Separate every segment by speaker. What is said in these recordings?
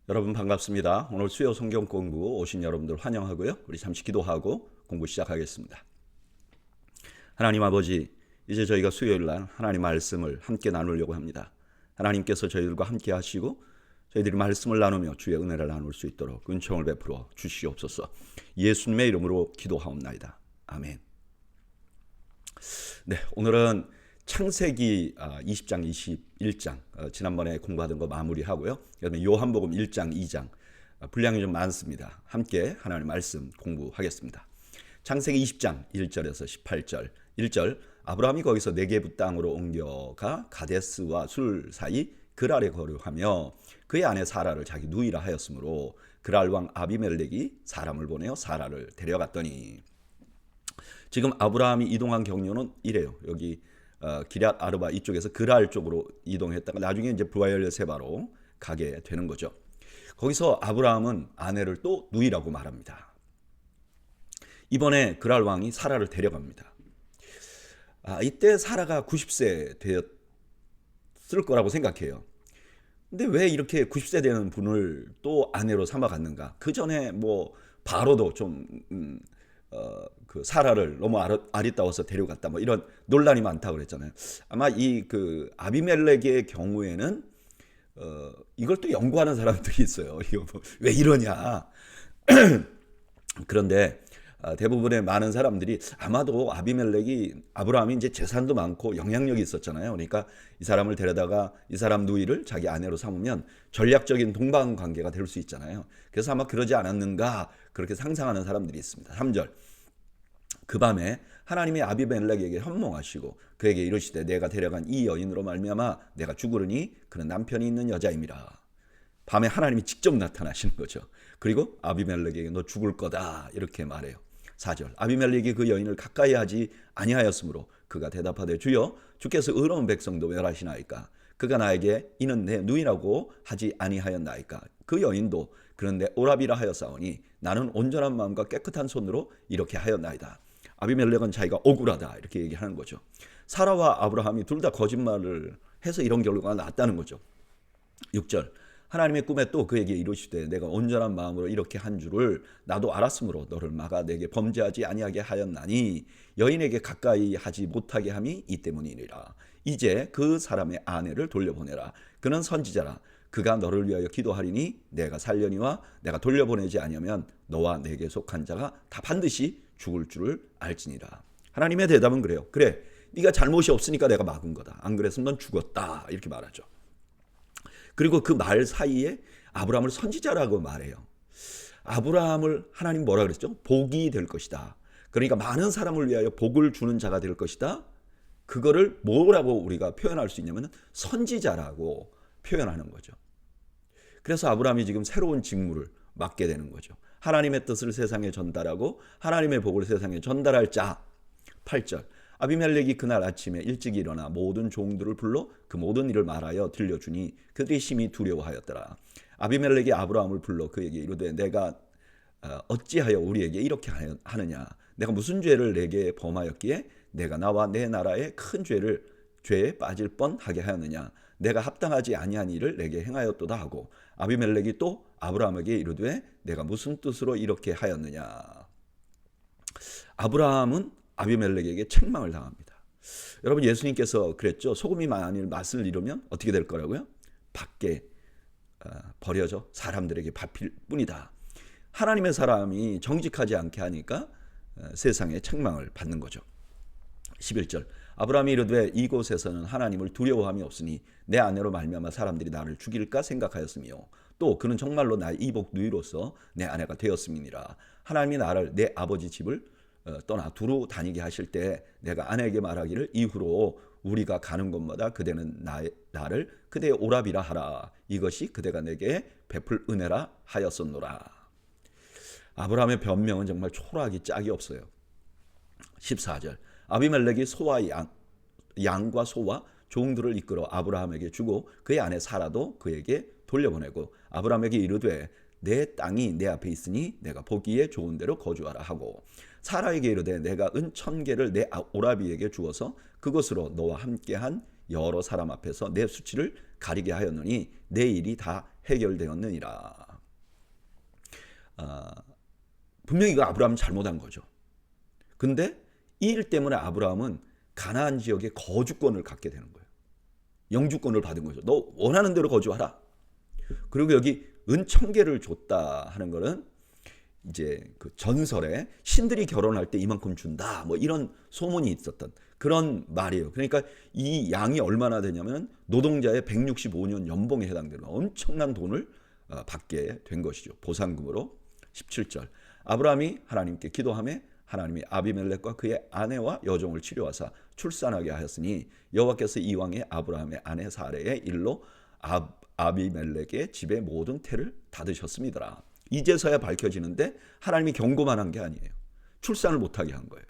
Speaker 1: 여러분 반갑습니다. 오늘 수요 성경 공부 오신 여러분들 환영하고요. 우리 잠시 기도하고 공부 시작하겠습니다. 하나님 아버지, 이제 저희가 수요일 날 하나님 말씀을 함께 나누려고 합니다. 하나님께서 저희들과 함께 하시고 저희들이 말씀을 나누며 주의 은혜를 나눌 수 있도록 은총을 베풀어 주시옵소서. 예수님의 이름으로 기도하옵나이다. 아멘. 네, 오늘은 창세기 20장, 21장 지난번에 공부하던 거 마무리하고요. 그다음에 요한복음 1장, 2장 분량이 좀 많습니다. 함께 하나님의 말씀 공부하겠습니다. 창세기 20장 1절에서 18절 1절 아브라함이 거기서 네게부 땅으로 옮겨가 가데스와 술 사이 그랄에 거류하며 그의 아내 사라를 자기 누이라 하였으므로 그랄 왕 아비멜렉이 사람을 보내어 사라를 데려갔더니, 지금 아브라함이 이동한 경로는 이래요. 여기 기럇 아르바 이쪽에서 그랄 쪽으로 이동했다가 나중에 이제 브아엘세바로 가게 되는 거죠. 거기서 아브라함은 아내를 또 누이라고 말합니다. 이번에 그랄 왕이 사라를 데려갑니다. 이때 사라가 90세 되었을 거라고 생각해요. 근데 왜 이렇게 90세 되는 분을 또 아내로 삼아갔는가? 그 전에 뭐 바로도 좀 그 사라를 너무 아리따워서 데려갔다 뭐 이런 논란이 많다고 그랬잖아요. 아마 이 그 아비멜렉의 경우에는 이걸 또 연구하는 사람들이 있어요. 이거 왜 이러냐. 그런데 대부분의 많은 사람들이 아마도 아브라함이 이제 재산도 많고 영향력이 있었잖아요. 그러니까 이 사람을 데려다가 이 사람 누이를 자기 아내로 삼으면 전략적인 동반 관계가 될 수 있잖아요. 그래서 아마 그러지 않았는가 그렇게 상상하는 사람들이 있습니다. 3절 그 밤에 하나님이 아비멜렉에게 현몽하시고 그에게 이르시되 내가 데려간 이 여인으로 말미암아 내가 죽으리니 그는 남편이 있는 여자임이라. 밤에 하나님이 직접 나타나시는 거죠. 그리고 아비멜렉에게 너 죽을 거다 이렇게 말해요. 4절 아비멜렉이 그 여인을 가까이 하지 아니하였으므로 그가 대답하되 주여 주께서 의로운 백성도 멸하시나이까. 그가 나에게 이는 내 누이라고 하지 아니하였나이까. 그 여인도 그는 내 오라비라 하였사오니 나는 온전한 마음과 깨끗한 손으로 이렇게 하였나이다. 아비멜렉은 자기가 억울하다 이렇게 얘기하는 거죠. 사라와 아브라함이 둘 다 거짓말을 해서 이런 결과가 났다는 거죠. 6절 하나님의 꿈에 또 그에게 이르시되 내가 온전한 마음으로 이렇게 한 줄을 나도 알았으므로 너를 막아 내게 범죄하지 아니하게 하였나니 여인에게 가까이 하지 못하게 함이 이 때문이니라. 이제 그 사람의 아내를 돌려보내라. 그는 선지자라. 그가 너를 위하여 기도하리니 내가 살려니와 내가 돌려보내지 아니하면 너와 내게 속한 자가 다 반드시 죽을 줄을 알지니라. 하나님의 대답은 그래요. 그래, 네가 잘못이 없으니까 내가 막은 거다. 안 그랬으면 넌 죽었다 이렇게 말하죠. 그리고 그 말 사이에 아브라함을 선지자라고 말해요. 아브라함을 하나님 뭐라 그랬죠? 복이 될 것이다. 그러니까 많은 사람을 위하여 복을 주는 자가 될 것이다. 그거를 뭐라고 우리가 표현할 수 있냐면 선지자라고 표현하는 거죠. 그래서 아브라함이 지금 새로운 직무를 맡게 되는 거죠. 하나님의 뜻을 세상에 전달하고 하나님의 복을 세상에 전달할 자. 8절 아비멜렉이 그날 아침에 일찍 일어나 모든 종들을 불러 그 모든 일을 말하여 들려주니 그들이 심히 두려워하였더라. 아비멜렉이 아브라함을 불러 그에게 이르되 내가 어찌하여 우리에게 이렇게 하느냐. 내가 무슨 죄를 내게 범하였기에 내가 나와 내 나라의 큰 죄에 빠질 뻔하게 하였느냐. 내가 합당하지 아니한 일을 내게 행하였도다 하고 아비멜렉이 또 아브라함에게 이르되 내가 무슨 뜻으로 이렇게 하였느냐. 아브라함은 아비멜렉에게 책망을 당합니다. 여러분, 예수님께서 그랬죠. 소금이 만일 맛을 잃으면 어떻게 될 거라고요? 밖에 버려져 사람들에게 밟힐 뿐이다. 하나님의 사람이 정직하지 않게 하니까 세상에 책망을 받는 거죠. 11절 아브라함이 이르되 이곳에서는 하나님을 두려워함이 없으니 내 아내로 말미암아 사람들이 나를 죽일까 생각하였으며 또 그는 정말로 나의 이복 누이로서 내 아내가 되었음이니라. 하나님이 나를 내 아버지 집을 떠나 두루 다니게 하실 때 내가 아내에게 말하기를 이후로 우리가 가는 곳마다 그대는 나를 그대의 오라비라 하라. 이것이 그대가 내게 베풀 은혜라 하였었노라. 아브라함의 변명은 정말 초라하기 짝이 없어요. 14절 아비멜렉이 양과 소와 종들을 이끌어 아브라함에게 주고 그의 아내 사라도 그에게 돌려보내고 아브라함에게 이르되 내 땅이 내 앞에 있으니 내가 보기에 좋은 데로 거주하라 하고 사라에게 이르되 내가 은 1000개를 내 오라비에게 주어서 그것으로 너와 함께한 여러 사람 앞에서 내 수치를 가리게 하였느니 내 일이 다 해결되었느니라. 분명히 이거 아브라함이 잘못한 거죠. 근데 이 일 때문에 아브라함은 가나안 지역의 거주권을 갖게 되는 거예요. 영주권을 받은 거죠. 너 원하는 대로 거주하라. 그리고 여기 은 1000개를 줬다 하는 거는 이제 그 전설에 신들이 결혼할 때 이만큼 준다 뭐 이런 소문이 있었던 그런 말이에요. 그러니까 이 양이 얼마나 되냐면 노동자의 165년 연봉에 해당되는 엄청난 돈을 받게 된 것이죠. 보상금으로. 17절 아브라함이 하나님께 기도하며 하나님이 아비멜렉과 그의 아내와 여종을 치료하사 출산하게 하였으니 여호와께서 이왕에 아브라함의 아내 사레의 일로 아비멜렉의 집의 모든 태를 닫으셨습니다. 이제서야 밝혀지는데 하나님이 경고만 한 게 아니에요. 출산을 못하게 한 거예요.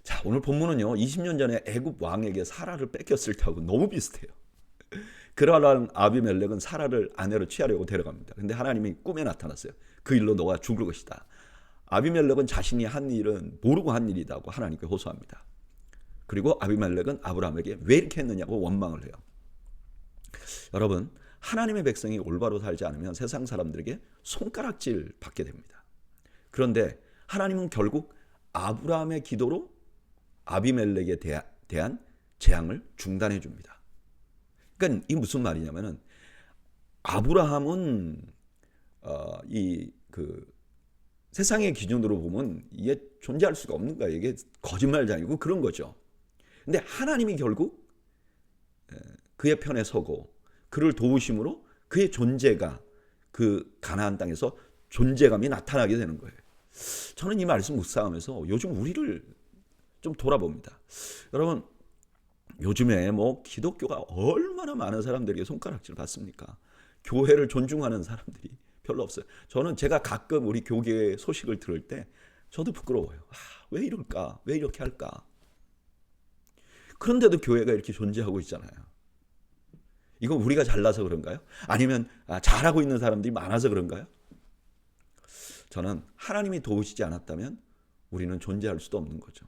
Speaker 1: 자, 오늘 본문은요 20년 전에 애굽 왕에게 사라를 뺏겼을 때하고 너무 비슷해요. 그러한 아비멜렉은 사라를 아내로 취하려고 데려갑니다. 근데 하나님이 꿈에 나타났어요. 그 일로 너가 죽을 것이다. 아비멜렉은 자신이 한 일은 모르고 한 일이라고 하나님께 호소합니다. 그리고 아비멜렉은 아브라함에게 왜 이렇게 했느냐고 원망을 해요. 여러분, 하나님의 백성이 올바로 살지 않으면 세상 사람들에게 손가락질 받게 됩니다. 그런데 하나님은 결국 아브라함의 기도로 아비멜렉에 대한 재앙을 중단해 줍니다. 그러니까 이 무슨 말이냐면은 아브라함은 세상의 기준으로 보면 이게 존재할 수가 없는 거예요. 이게 거짓말장이고 그런 거죠. 근데 하나님이 결국 그의 편에 서고 그를 도우심으로 그의 존재가 그 가나안 땅에서 존재감이 나타나게 되는 거예요. 저는 이 말씀 묵상하면서 요즘 우리를 좀 돌아봅니다. 여러분, 요즘에 뭐 기독교가 얼마나 많은 사람들에게 손가락질 받습니까? 교회를 존중하는 사람들이 별로 없어요. 저는 제가 가끔 우리 교계 소식을 들을 때 저도 부끄러워요. 왜 이럴까? 왜 이렇게 할까? 그런데도 교회가 이렇게 존재하고 있잖아요. 이건 우리가 잘나서 그런가요? 아니면 잘하고 있는 사람들이 많아서 그런가요? 저는 하나님이 도우시지 않았다면 우리는 존재할 수도 없는 거죠.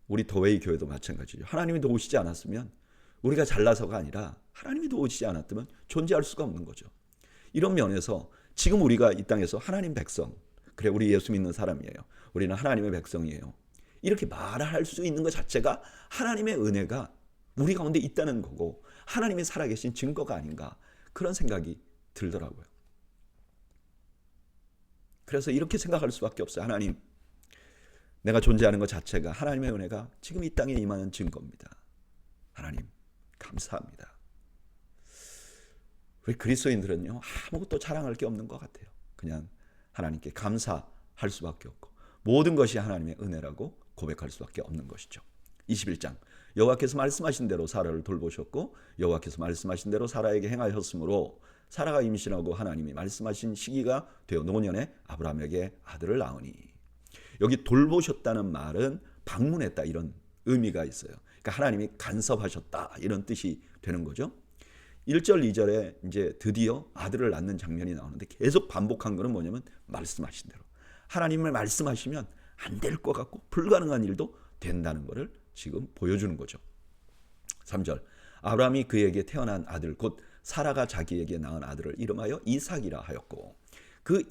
Speaker 1: 우리 더웨이 교회도 마찬가지죠. 하나님이 도우시지 않았으면 우리가 잘나서가 아니라 하나님이 도우시지 않았다면 존재할 수가 없는 거죠. 이런 면에서 지금 우리가 이 땅에서 하나님 백성, 그래 우리 예수 믿는 사람이에요. 우리는 하나님의 백성이에요. 이렇게 말할 수 있는 것 자체가 하나님의 은혜가 우리 가운데 있다는 거고 하나님이 살아계신 증거가 아닌가 그런 생각이 들더라고요. 그래서 이렇게 생각할 수밖에 없어요. 하나님, 내가 존재하는 것 자체가 하나님의 은혜가 지금 이 땅에 임하는 증거입니다. 하나님, 감사합니다. 우리 그리스도인들은요, 아무것도 자랑할 게 없는 것 같아요. 그냥 하나님께 감사할 수밖에 없고 모든 것이 하나님의 은혜라고 고백할 수밖에 없는 것이죠. 21장 여호와께서 말씀하신 대로 사라를 돌보셨고 여호와께서 말씀하신 대로 사라에게 행하셨으므로 사라가 임신하고 하나님이 말씀하신 시기가 되어 노년에 아브라함에게 아들을 낳으니. 여기 돌보셨다는 말은 방문했다 이런 의미가 있어요. 그러니까 하나님이 간섭하셨다 이런 뜻이 되는 거죠. 1절 2절에 이제 드디어 아들을 낳는 장면이 나오는데 계속 반복한 거는 뭐냐면 말씀하신 대로 하나님을 말씀하시면 안 될 것 같고 불가능한 일도 된다는 것을 지금 보여주는 거죠. 3절 아브라함이 그에게 태어난 아들 곧 사라가 자기에게 낳은 아들을 이름하여 이삭이라 하였고 그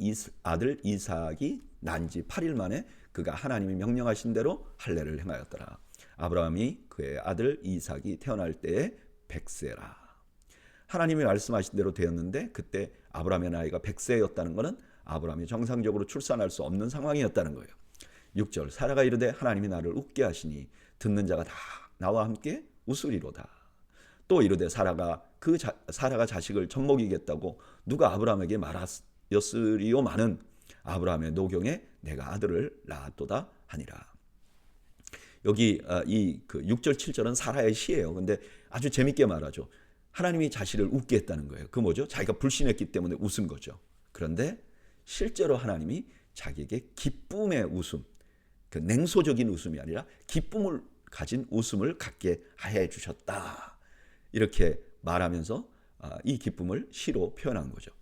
Speaker 1: 아들 이삭이 난 지 8일 만에 그가 하나님이 명령하신 대로 할례를 행하였더라. 아브라함이 그의 아들 이삭이 태어날 때에 100세라. 하나님이 말씀하신 대로 되었는데 그때 아브라함의 나이가 100세였다는 것은 아브라함이 정상적으로 출산할 수 없는 상황이었다는 거예요. 6절 사라가 이르되 하나님이 나를 웃게 하시니 듣는 자가 다 나와 함께 웃으리로다. 또 이르되 사라가 자식을 젖먹이겠다고 누가 아브라함에게 말하였으리요마는 아브라함의 노경에 내가 아들을 낳았도다 하니라. 여기 이 6절 7절은 사라의 시예요. 근데 아주 재밌게 말하죠. 하나님이 자신을 웃게 했다는 거예요. 그 뭐죠? 자기가 불신했기 때문에 웃은 거죠. 그런데 실제로 하나님이 자기에게 기쁨의 웃음, 그 냉소적인 웃음이 아니라 기쁨을 가진 웃음을 갖게 해 주셨다. 이렇게 말하면서 이 기쁨을 시로 표현한 거죠.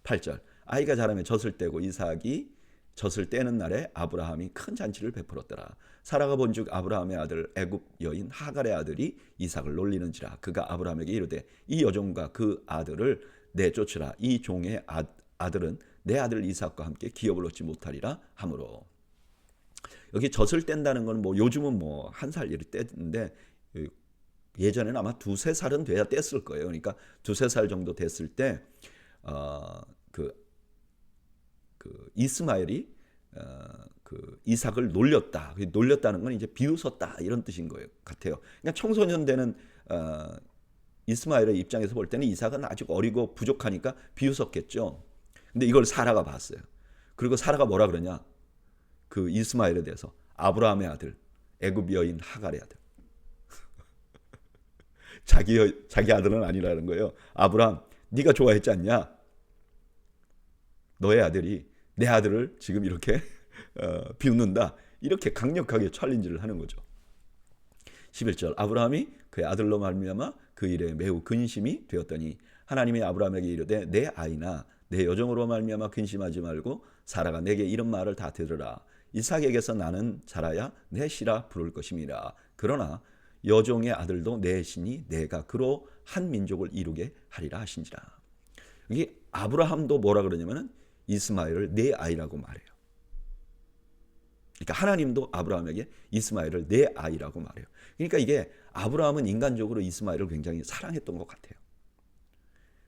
Speaker 1: 8절 아이가 자라매 젖을 떼고 이삭이 젖을 떼는 날에 아브라함이 큰 잔치를 베풀었더라. 사라가 본즉 아브라함의 아들 애굽 여인 하갈의 아들이 이삭을 놀리는지라. 그가 아브라함에게 이르되 이 여종과 그 아들을 내쫓으라. 이 종의 아들은 내 아들 이삭과 함께 기업을 얻지 못하리라 하므로. 여기 젖을 뗀다는 건 뭐 요즘은 뭐 한 살 이렇게 떼는데 예전에는 아마 두세 살은 돼야 뗐을 거예요. 그러니까 두세 살 정도 됐을 때 이스마엘이 그 이삭을 놀렸다. 놀렸다는 건 이제 비웃었다 이런 뜻인 거예요 같아요. 그러니까 청소년 되는 이스마엘의 입장에서 볼 때는 이삭은 아직 어리고 부족하니까 비웃었겠죠. 근데 이걸 사라가 봤어요. 그리고 사라가 뭐라 그러냐? 그 이스마엘에 대해서 아브라함의 아들, 애굽 여인 하갈의 아들. 자기 아들은 아니라는 거예요. 아브라함, 네가 좋아했지 않냐? 너의 아들이 내 아들을 지금 이렇게 비웃는다. 이렇게 강력하게 챌린지를 하는 거죠. 11절 아브라함이 그의 아들로 말미암아 그 일에 매우 근심이 되었더니 하나님이 아브라함에게 이르되 내 아이나 내 여종으로 말미암아 근심하지 말고 사라가 내게 이런 말을 다 들으라. 이삭에게서 나는 자라야 내 씨라 부를 것임이라. 그러나 여종의 아들도 내 신이 내가 그로 한 민족을 이루게 하리라 하신지라. 여기 아브라함도 뭐라 그러냐면은 이스마엘을 내 아이라고 말해요. 그러니까 하나님도 아브라함에게 이스마엘을 내 아이라고 말해요. 그러니까 이게 아브라함은 인간적으로 이스마엘을 굉장히 사랑했던 것 같아요.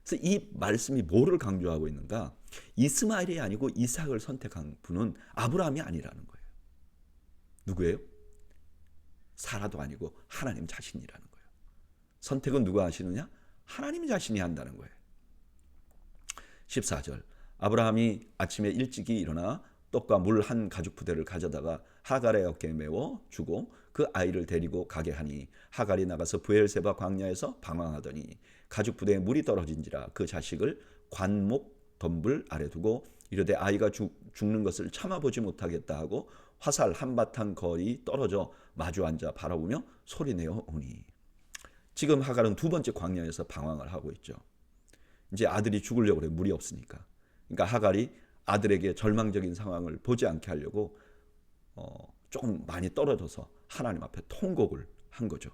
Speaker 1: 그래서 이 말씀이 뭐를 강조하고 있는가? 이스마엘이 아니고 이삭을 선택한 분은 아브라함이 아니라는 거예요. 누구예요? 사라도 아니고 하나님 자신이라는 거예요. 선택은 누가 하시느냐? 하나님 자신이 한다는 거예요. 14절 아브라함이 아침에 일찍이 일어나 떡과 물 한 가죽 부대를 가져다가 하갈의 어깨에 메워 주고 그 아이를 데리고 가게 하니 하갈이 나가서 브엘세바 광야에서 방황하더니 가죽 부대에 물이 떨어진지라 그 자식을 관목 덤불 아래 두고 이르되 아이가 죽는 것을 참아보지 못하겠다 하고 화살 한바탕 거리 떨어져 마주 앉아 바라보며 소리내어 오니. 지금 하갈은 두 번째 광야에서 방황을 하고 있죠. 이제 아들이 죽으려고 그래. 물이 없으니까. 그러니까 하갈이 아들에게 절망적인 상황을 보지 않게 하려고 조금 많이 떨어져서 하나님 앞에 통곡을 한 거죠.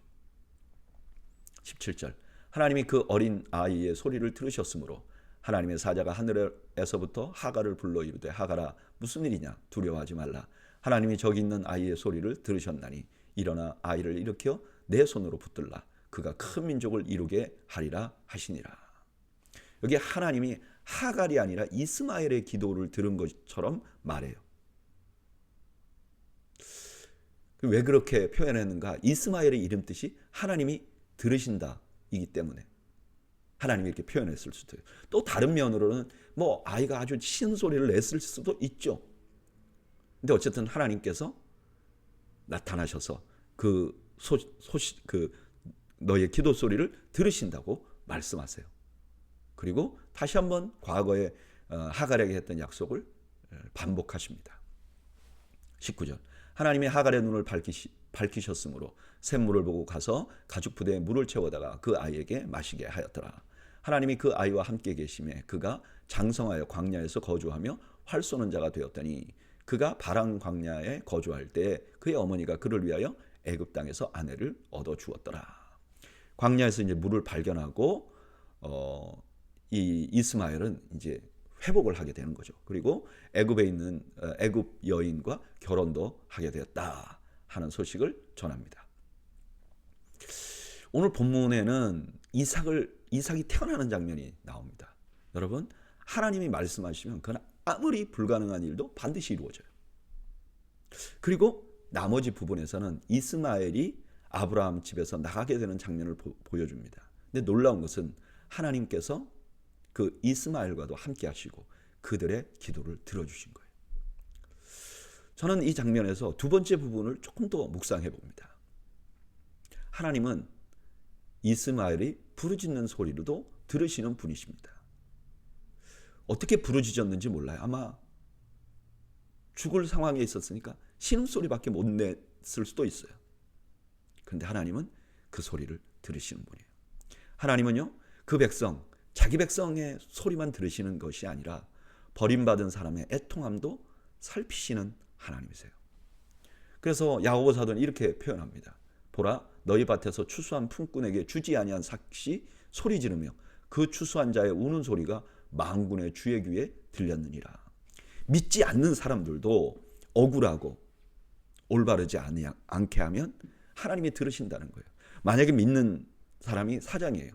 Speaker 1: 17절 하나님이 그 어린 아이의 소리를 들으셨으므로 하나님의 사자가 하늘에서부터 하갈을 불러 이르되 하갈아 무슨 일이냐 두려워하지 말라. 하나님이 저기 있는 아이의 소리를 들으셨나니 일어나 아이를 일으켜 내 손으로 붙들라. 그가 큰 민족을 이루게 하리라 하시니라. 여기 하나님이 하갈이 아니라 이스마엘의 기도를 들은 것처럼 말해요. 왜 그렇게 표현했는가? 이스마엘의 이름 뜻이 하나님이 들으신다 이기 때문에 하나님이 이렇게 표현했을 수도 있어요. 또 다른 면으로는 뭐 아이가 아주 신 소리를 냈을 수도 있죠. 근데 어쨌든 하나님께서 나타나셔서 그 너의 기도 소리를 들으신다고 말씀하세요. 그리고 다시 한번 과거에 하갈에게 했던 약속을 반복하십니다. 19절 하나님이 하갈의 눈을 밝히셨으므로 샘물을 보고 가서 가죽 부대에 물을 채워다가 그 아이에게 마시게 하였더라. 하나님이 그 아이와 함께 계심에 그가 장성하여 광야에서 거주하며 활 쏘는 자가 되었더니 그가 바란 광야에 거주할 때 그의 어머니가 그를 위하여 애굽 땅에서 아내를 얻어 주었더라. 광야에서 이제 물을 발견하고 이 이스마엘은 이제 회복을 하게 되는 거죠. 그리고 애굽에 있는 애굽 여인과 결혼도 하게 되었다 하는 소식을 전합니다. 오늘 본문에는 이삭이 태어나는 장면이 나옵니다. 여러분, 하나님이 말씀하시면 그건 아무리 불가능한 일도 반드시 이루어져요. 그리고 나머지 부분에서는 이스마엘이 아브라함 집에서 나가게 되는 장면을 보여줍니다. 근데 놀라운 것은 하나님께서 그 이스마엘과도 함께 하시고 그들의 기도를 들어주신 거예요. 저는 이 장면에서 두 번째 부분을 조금 더 묵상해 봅니다. 하나님은 이스마엘이 부르짖는 소리로도 들으시는 분이십니다. 어떻게 부르짖었는지 몰라요. 아마 죽을 상황에 있었으니까 신음소리밖에 못 냈을 수도 있어요. 그런데 하나님은 그 소리를 들으시는 분이에요. 하나님은요, 그 백성, 자기 백성의 소리만 들으시는 것이 아니라 버림받은 사람의 애통함도 살피시는 하나님이세요. 그래서 야고보 사도는 이렇게 표현합니다. 보라, 너희 밭에서 추수한 품꾼에게 주지 아니한 삭시 소리 지르며 그 추수한 자의 우는 소리가 만군의 주의 귀에 들렸느니라. 믿지 않는 사람들도 억울하고 올바르지 않게 하면 하나님이 들으신다는 거예요. 만약에 믿는 사람이 사장이에요.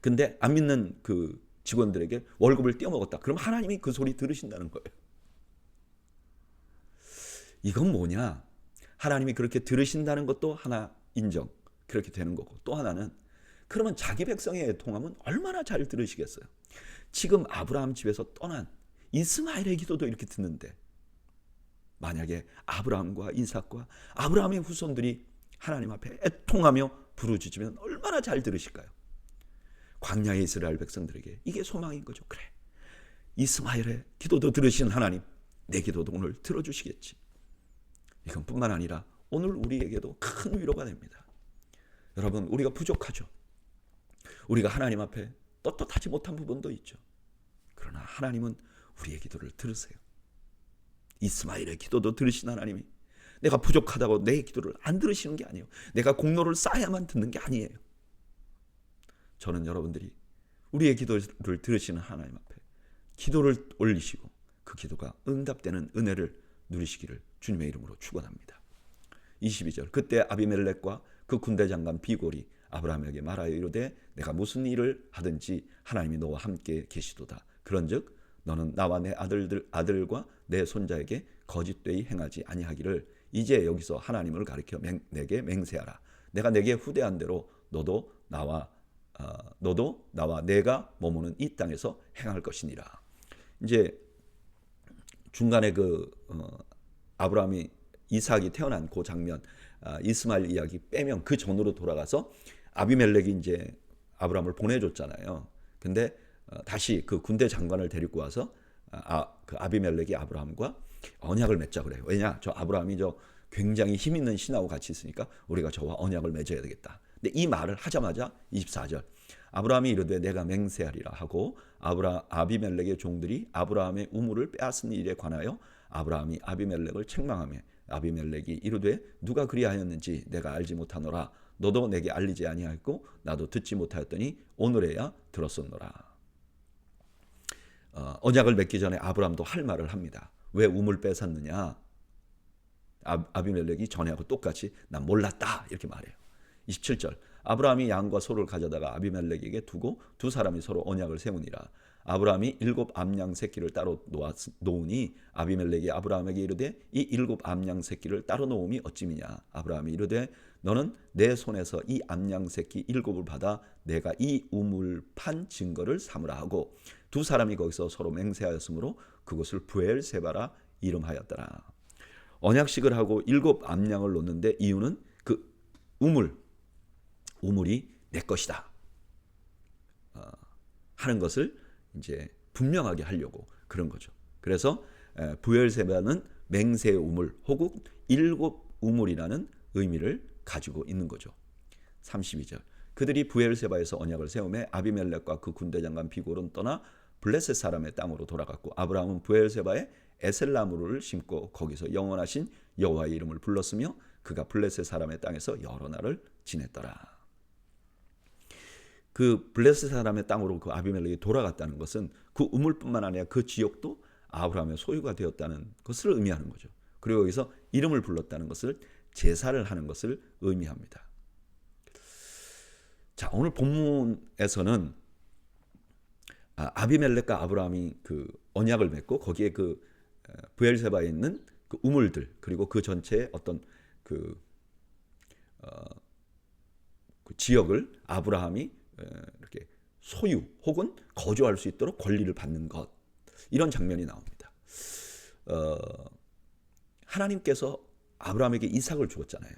Speaker 1: 근데 안 믿는 그 직원들에게 월급을 떼어먹었다. 그럼 하나님이 그 소리 들으신다는 거예요. 이건 뭐냐? 하나님이 그렇게 들으신다는 것도 하나 인정. 그렇게 되는 거고, 또 하나는 그러면 자기 백성의 애통함은 얼마나 잘 들으시겠어요? 지금 아브라함 집에서 떠난 이스마엘의 기도도 이렇게 듣는데, 만약에 아브라함과 이삭과 아브라함의 후손들이 하나님 앞에 애통하며 부르짖으면 얼마나 잘 들으실까요? 광야의 이스라엘 백성들에게 이게 소망인 거죠. 그래, 이스마엘의 기도도 들으신 하나님, 내 기도도 오늘 들어주시겠지. 이건 뿐만 아니라 오늘 우리에게도 큰 위로가 됩니다. 여러분, 우리가 부족하죠. 우리가 하나님 앞에 떳떳하지 못한 부분도 있죠. 그러나 하나님은 우리의 기도를 들으세요. 이스마엘의 기도도 들으신 하나님이 내가 부족하다고 내 기도를 안 들으시는 게 아니에요. 내가 공로를 쌓아야만 듣는 게 아니에요. 저는 여러분들이 우리의 기도를 들으시는 하나님 앞에 기도를 올리시고 그 기도가 응답되는 은혜를 누리시기를 주님의 이름으로 축원합니다. 22절, 그때 아비멜렉과 그 군대 장관 비골이 아브라함에게 말하여 이르되 내가 무슨 일을 하든지 하나님이 너와 함께 계시도다. 그런즉 너는 나와 내 아들과 내 손자에게 거짓되이 행하지 아니하기를 이제 여기서 하나님을 가리켜 내게 맹세하라. 내가 내게 후대한 대로 너도 나와 내가 머무는 이 땅에서 행할 것이니라. 이제 중간에 아브라함이 이삭이 태어난 그 장면, 이스마엘 이야기 빼면 그 전으로 돌아가서 아비멜렉이 이제 아브라함을 보내줬잖아요. 근데 다시 그 군대 장관을 데리고 와서 그 아비멜렉이 아브라함과 언약을 맺자 그래요. 왜냐? 저 아브라함이 굉장히 힘 있는 신하고 같이 있으니까 우리가 저와 언약을 맺어야 되겠다. 근데 이 말을 하자마자 24절, 아브라함이 이르되 내가 맹세하리라 하고 아비멜렉의 종들이 아브라함의 우물을 빼앗은 일에 관하여 아브라함이 아비멜렉을 책망하며 아비멜렉이 이르되 누가 그리하였는지 내가 알지 못하노라. 너도 내게 알리지 아니하였고 나도 듣지 못하였더니 오늘에야 들었었노라. 언약을 맺기 전에 아브라함도 할 말을 합니다. 왜 우물 뺏었느냐? 아비멜렉이 전에하고 똑같이 난 몰랐다 이렇게 말해요. 27절, 아브라함이 양과 소를 가져다가 아비멜렉에게 두고 두 사람이 서로 언약을 세우니라. 아브라함이 7 암양 새끼를 따로 놓으니 아비멜렉이 아브라함에게 이르되 이 7 암양 새끼를 따로 놓음이 어찌미냐. 아브라함이 이르되 너는 내 손에서 이 암양 새끼 7을 받아 내가 이 우물 판 증거를 삼으라 하고 두 사람이 거기서 서로 맹세하였으므로 그곳을 부엘세바라 이름하였더라. 언약식을 하고 7 암양을 놓는데 이유는 그 우물이 내 것이다 하는 것을 이제 분명하게 하려고 그런 거죠. 그래서 부엘세바는 맹세의 우물 혹은 7 우물이라는 의미를 가지고 있는 거죠. 32절, 그들이 부엘세바에서 언약을 세우매 아비멜렉과 그 군대 장관 비골은 떠나 블레셋 사람의 땅으로 돌아갔고 아브라함은 부엘세바에 에셀나무를 심고 거기서 영원하신 여호와의 이름을 불렀으며 그가 블레셋 사람의 땅에서 여러 날을 지냈더라. 그 블레셋 사람의 땅으로 그 아비멜렉이 돌아갔다는 것은 그 우물뿐만 아니라 그 지역도 아브라함의 소유가 되었다는 것을 의미하는 거죠. 그리고 여기서 이름을 불렀다는 것을 제사를 하는 것을 의미합니다. 자, 오늘 본문에서는 아비멜렉과 아브라함이 그 언약을 맺고 거기에 그 부엘세바에 있는 그 우물들 그리고 그 전체의 어떤 그 지역을 아브라함이 이렇게 소유 혹은 거주할 수 있도록 권리를 받는 것, 이런 장면이 나옵니다. 하나님께서 아브라함에게 이삭을 주었잖아요.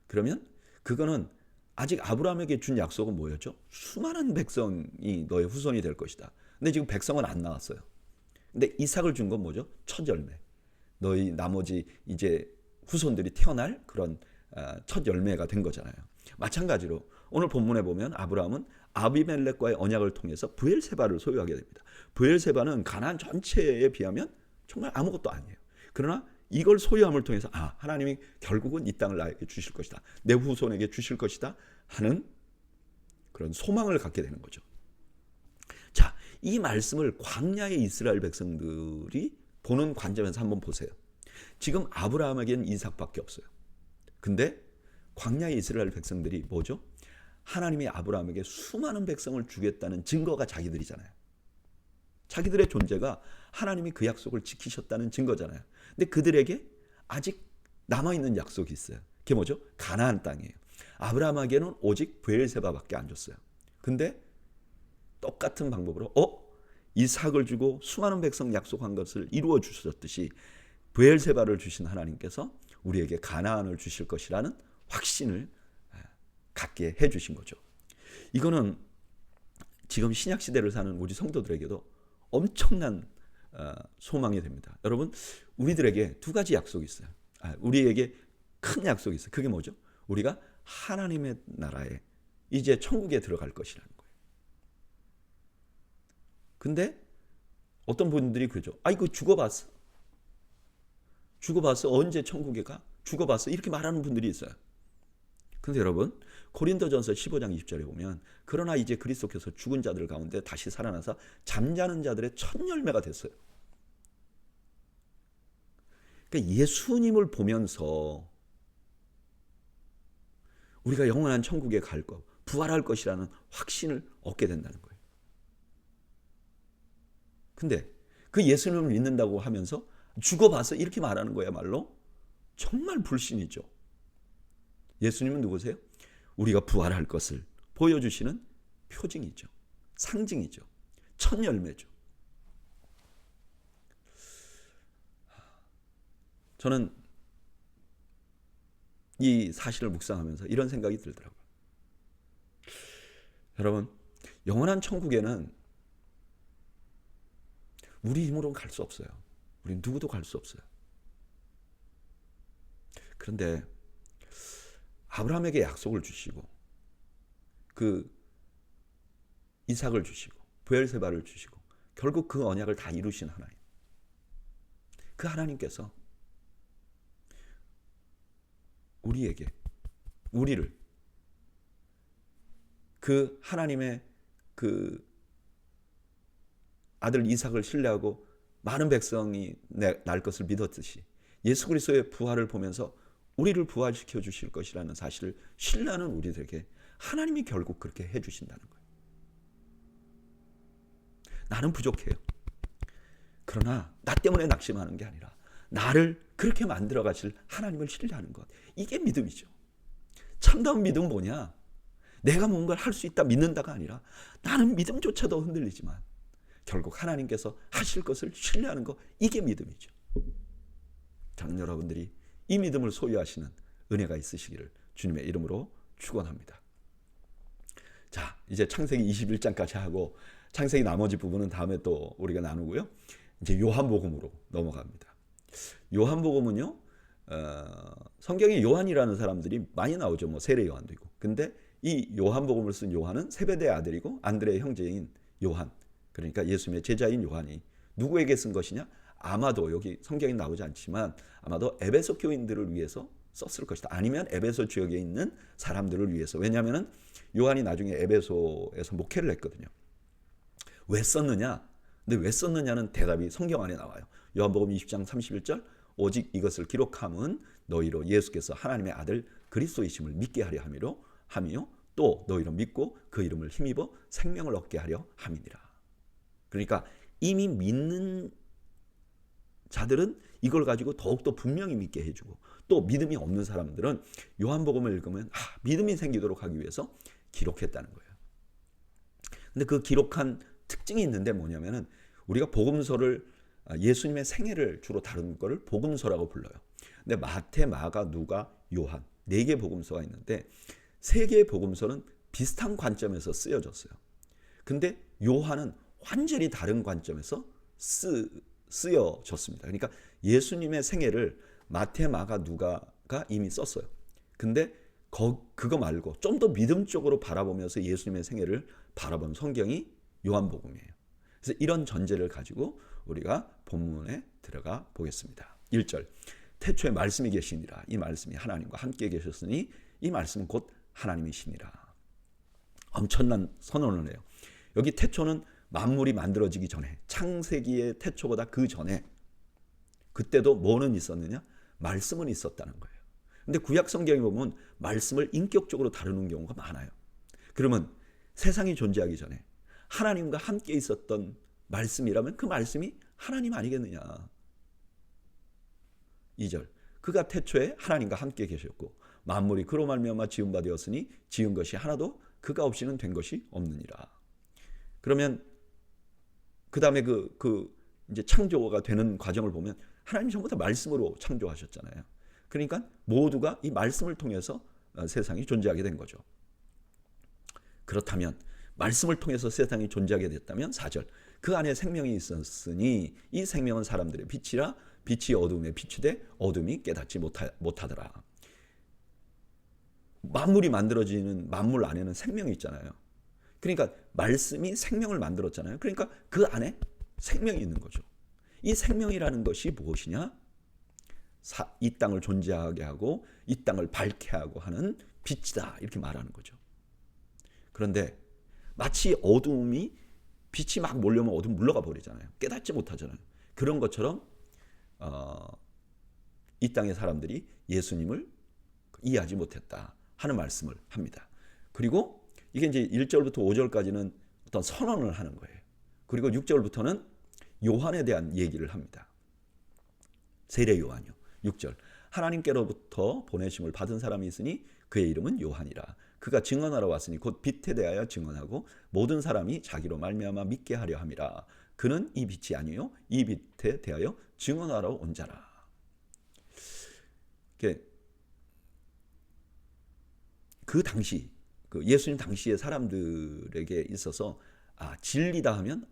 Speaker 1: 그러면 그거는 아직 아브라함에게 준 약속은 뭐였죠? 수많은 백성이 너의 후손이 될 것이다. 근데 지금 백성은 안 나왔어요. 근데 이삭을 준 건 뭐죠? 첫 열매. 너희 나머지 이제 후손들이 태어날 그런 첫 열매가 된 거잖아요. 마찬가지로 오늘 본문에 보면 아브라함은 아비멜렉과의 언약을 통해서 부엘세바를 소유하게 됩니다. 부엘세바는 가나안 전체에 비하면 정말 아무것도 아니에요. 그러나 이걸 소유함을 통해서 하나님이 결국은 이 땅을 나에게 주실 것이다. 내 후손에게 주실 것이다 하는 그런 소망을 갖게 되는 거죠. 자, 이 말씀을 광야의 이스라엘 백성들이 보는 관점에서 한번 보세요. 지금 아브라함에게는 이삭밖에 없어요. 근데 광야의 이스라엘 백성들이 뭐죠? 하나님이 아브라함에게 수많은 백성을 주겠다는 증거가 자기들이잖아요. 자기들의 존재가 하나님이 그 약속을 지키셨다는 증거잖아요. 근데 그들에게 아직 남아있는 약속이 있어요. 그게 뭐죠? 가나안 땅이에요. 아브라함에게는 오직 브엘세바밖에 안 줬어요. 근데 똑같은 방법으로 이삭을 주고 수많은 백성 약속한 것을 이루어 주셨듯이 브엘세바를 주신 하나님께서 우리에게 가나안을 주실 것이라는 확신을 갖게 해주신 거죠. 이거는 지금 신약 시대를 사는 우리 성도들에게도 엄청난 소망이 됩니다. 여러분, 우리들에게 두 가지 약속이 있어요. 우리에게 큰 약속이 있어요. 그게 뭐죠? 우리가 하나님의 나라에 이제 천국에 들어갈 것이라는 거예요. 근데 어떤 분들이 그러죠. 이거 죽어봤어? 죽어봤어? 언제 천국에 가? 죽어봤어? 이렇게 말하는 분들이 있어요. 근데 여러분, 고린도전서 15장 20절에 보면 그러나 이제 그리스도께서 죽은 자들 가운데 다시 살아나서 잠자는 자들의 첫 열매가 됐어요. 그러니까 예수님을 보면서 우리가 영원한 천국에 갈 것, 부활할 것이라는 확신을 얻게 된다는 거예요. 근데 그 예수님을 믿는다고 하면서 죽어봐서 이렇게 말하는 거야말로 정말 불신이죠. 예수님은 누구세요? 우리가 부활할 것을 보여주시는 표징이죠. 상징이죠. 첫 열매죠. 저는 이 사실을 묵상하면서 이런 생각이 들더라고요. 여러분, 영원한 천국에는 우리 힘으로는 갈 수 없어요. 우리 누구도 갈 수 없어요. 그런데 아브라함에게 약속을 주시고 그 이삭을 주시고 브엘세바를 주시고 결국 그 언약을 다 이루신 하나님. 그 하나님께서 우리를 그 하나님의 그 아들 이삭을 신뢰하고 많은 백성이 날 것을 믿었듯이 예수 그리스도의 부활을 보면서 우리를 부활시켜 주실 것이라는 사실을 신뢰하는 우리들에게 하나님이 결국 그렇게 해 주신다는 거예요. 나는 부족해요. 그러나 나 때문에 낙심하는 게 아니라 나를 그렇게 만들어 가실 하나님을 신뢰하는 것. 이게 믿음이죠. 참다운 믿음은 뭐냐? 내가 뭔가를 할 수 있다 믿는다가 아니라 나는 믿음조차도 흔들리지만 결국 하나님께서 하실 것을 신뢰하는 것. 이게 믿음이죠. 저는 여러분들이 이 믿음을 소유하시는 은혜가 있으시기를 주님의 이름으로 축원합니다. 자, 이제 창세기 21장까지 하고 창세기 나머지 부분은 다음에 또 우리가 나누고요. 이제 요한복음으로 넘어갑니다. 요한복음은요, 성경에 요한이라는 사람들이 많이 나오죠. 뭐 세례 요한도 있고. 근데 이 요한복음을 쓴 요한은 세베대의 아들이고 안드레의 형제인 요한. 그러니까 예수님의 제자인 요한이 누구에게 쓴 것이냐? 아마도 여기 성경에 나오지 않지만 아마도 에베소 교인들을 위해서 썼을 것이다. 아니면 에베소 지역에 있는 사람들을 위해서. 왜냐하면 요한이 나중에 에베소에서 목회를 했거든요. 왜 썼느냐? 근데 왜 썼느냐는 대답이 성경 안에 나와요. 요한복음 20장 31절 오직 이것을 기록함은 너희로 예수께서 하나님의 아들 그리스도이심을 믿게 하려 함이요 또 너희로 믿고 그 이름을 힘입어 생명을 얻게 하려 함이니라. 그러니까 이미 믿는 자들은 이걸 가지고 더욱더 분명히 믿게 해주고 또 믿음이 없는 사람들은 요한복음을 읽으면 믿음이 생기도록 하기 위해서 기록했다는 거예요. 근데 그 기록한 특징이 있는데 뭐냐면은 우리가 복음서를 예수님의 생애를 주로 다룬 거를 복음서라고 불러요. 근데 마태, 마가, 누가, 요한 4개 복음서가 있는데 3개의 복음서는 비슷한 관점에서 쓰여졌어요. 근데 요한은 완전히 다른 관점에서 쓰여졌습니다. 그러니까 예수님의 생애를 마태, 마가, 누가가 이미 썼어요. 근데 그거 말고 좀 더 믿음적으로 바라보면서 예수님의 생애를 바라본 성경이 요한복음이에요. 그래서 이런 전제를 가지고 우리가 본문에 들어가 보겠습니다. 1절 태초에 말씀이 계시니라. 이 말씀이 하나님과 함께 계셨으니 이 말씀은 곧 하나님이시니라. 엄청난 선언을 해요. 여기 태초는 만물이 만들어지기 전에, 창세기의 태초보다 그 전에, 그때도 뭐는 있었느냐? 말씀은 있었다는 거예요. 근데 구약 성경에 보면 말씀을 인격적으로 다루는 경우가 많아요. 그러면 세상이 존재하기 전에 하나님과 함께 있었던 말씀이라면 그 말씀이 하나님 아니겠느냐. 2절, 그가 태초에 하나님과 함께 계셨고 만물이 그로 말미암아 지은 바 되었으니 지은 것이 하나도 그가 없이는 된 것이 없느니라. 그러면 그 다음에 이제 창조가 되는 과정을 보면 하나님 전부 다 말씀으로 창조하셨잖아요. 그러니까 모두가 이 말씀을 통해서 세상이 존재하게 된 거죠. 그렇다면 말씀을 통해서 세상이 존재하게 됐다면 4절, 그 안에 생명이 있었으니 이 생명은 사람들의 빛이라 빛이 어둠에 비추되 어둠이 깨닫지 못하더라. 만물이 만들어지는 만물 안에는 생명이 있잖아요. 그러니까 말씀이 생명을 만들었잖아요. 그러니까 그 안에 생명이 있는 거죠. 이 생명이라는 것이 무엇이냐? 이 땅을 존재하게 하고 이 땅을 밝게 하고 하는 빛이다, 이렇게 말하는 거죠. 그런데 마치 어둠이 빛이 막 몰려오면 어둠 물러가 버리잖아요. 깨닫지 못하잖아요. 그런 것처럼 이 땅의 사람들이 예수님을 이해하지 못했다 하는 말씀을 합니다. 그리고 이게 이제 1절부터 5절까지는 어떤 선언을 하는 거예요. 그리고 6절부터는 요한에 대한 얘기를 합니다. 세례 요한이요. 6절, 하나님께로부터 보내심을 받은 사람이 있으니 그의 이름은 요한이라. 그가 증언하러 왔으니 곧 빛에 대하여 증언하고 모든 사람이 자기로 말미암아 믿게 하려 함이라. 그는 이 빛이 아니요 이 빛에 대하여 증언하러 온 자라. 그 당시 예수님 당시의 사람들에게 있어서 진리다 하면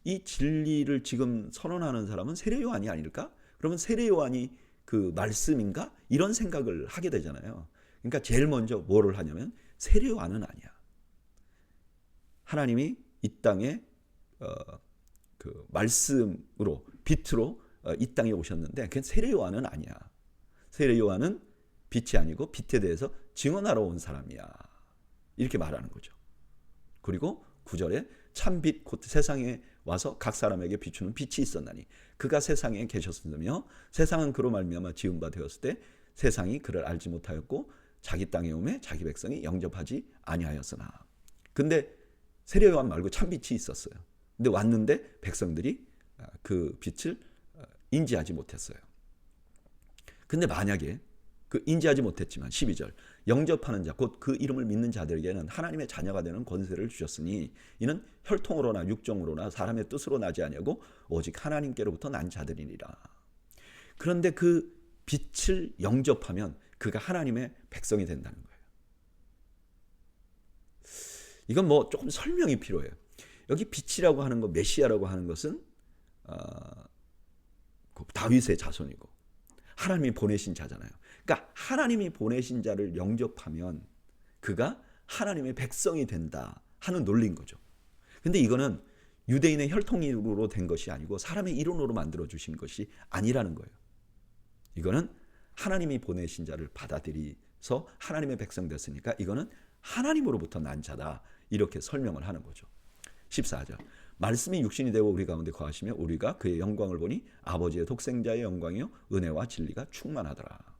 Speaker 1: 이 진리를 지금 선언하는 사람은 세례 요한이 아닐까? 그러면 세례 요한이 그 말씀인가? 이런 생각을 하게 되잖아요. 그러니까 제일 먼저 뭐를 하냐면 세례 요한은 아니야. 하나님이 이 땅에 그 말씀으로 빛으로 이 땅에 오셨는데 그건 세례 요한은 아니야. 세례 요한은 빛이 아니고 빛에 대해서 증언하러 온 사람이야. 이렇게 말하는 거죠. 그리고 9절에 참빛 곧 세상에 와서 각 사람에게 비추는 빛이 있었나니 그가 세상에 계셨으며 세상은 그로 말미암아 지은 바 되었을 때 세상이 그를 알지 못하였고 자기 땅에 오매 자기 백성이 영접하지 아니하였으나. 근데 세례 요한 말고 참빛이 있었어요. 근데 왔는데 백성들이 그 빛을 인지하지 못했어요. 근데 만약에 인지하지 못했지만 12절, 영접하는 자 곧 그 이름을 믿는 자들에게는 하나님의 자녀가 되는 권세를 주셨으니 이는 혈통으로나 육정으로나 사람의 뜻으로 나지 아니하고 오직 하나님께로부터 난 자들이니라. 그런데 그 빛을 영접하면 그가 하나님의 백성이 된다는 거예요. 이건 뭐 조금 설명이 필요해요. 여기 빛이라고 하는 거, 메시아라고 하는 것은 다윗의 자손이고 하나님이 보내신 자잖아요. 그러니까 하나님이 보내신 자를 영접하면 그가 하나님의 백성이 된다 하는 논리인 거죠. 근데 이거는 유대인의 혈통으로 된 것이 아니고 사람의 이론으로 만들어 주신 것이 아니라는 거예요. 이거는 하나님이 보내신 자를 받아들여서 하나님의 백성 됐으니까 이거는 하나님으로부터 난 자다, 이렇게 설명을 하는 거죠. 14절, 말씀이 육신이 되고 우리 가운데 거하시며 우리가 그의 영광을 보니 아버지의 독생자의 영광이요 은혜와 진리가 충만하더라.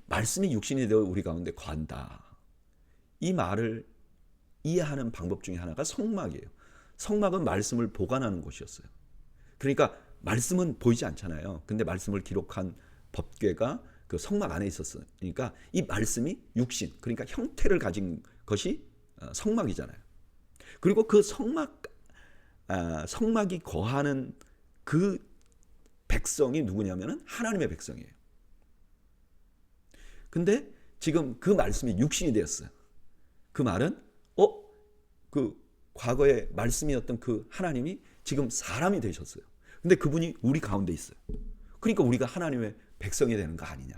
Speaker 1: 말씀이 육신이 되어 우리 가운데 거한다. 이 말을 이해하는 방법 중에 하나가 성막이에요. 성막은 말씀을 보관하는 곳이었어요. 그러니까 말씀은 보이지 않잖아요. 근데 말씀을 기록한 법궤가 그 성막 안에 있었으니까 이 말씀이 육신, 그러니까 형태를 가진 것이 성막이잖아요. 그리고 그 성막이 거하는 그 백성이 누구냐면은 하나님의 백성이에요. 근데 지금 그 말씀이 육신이 되었어요. 그 말은 그 과거의 말씀이었던 그 하나님이 지금 사람이 되셨어요. 근데 그분이 우리 가운데 있어요. 그러니까 우리가 하나님의 백성이 되는 거 아니냐.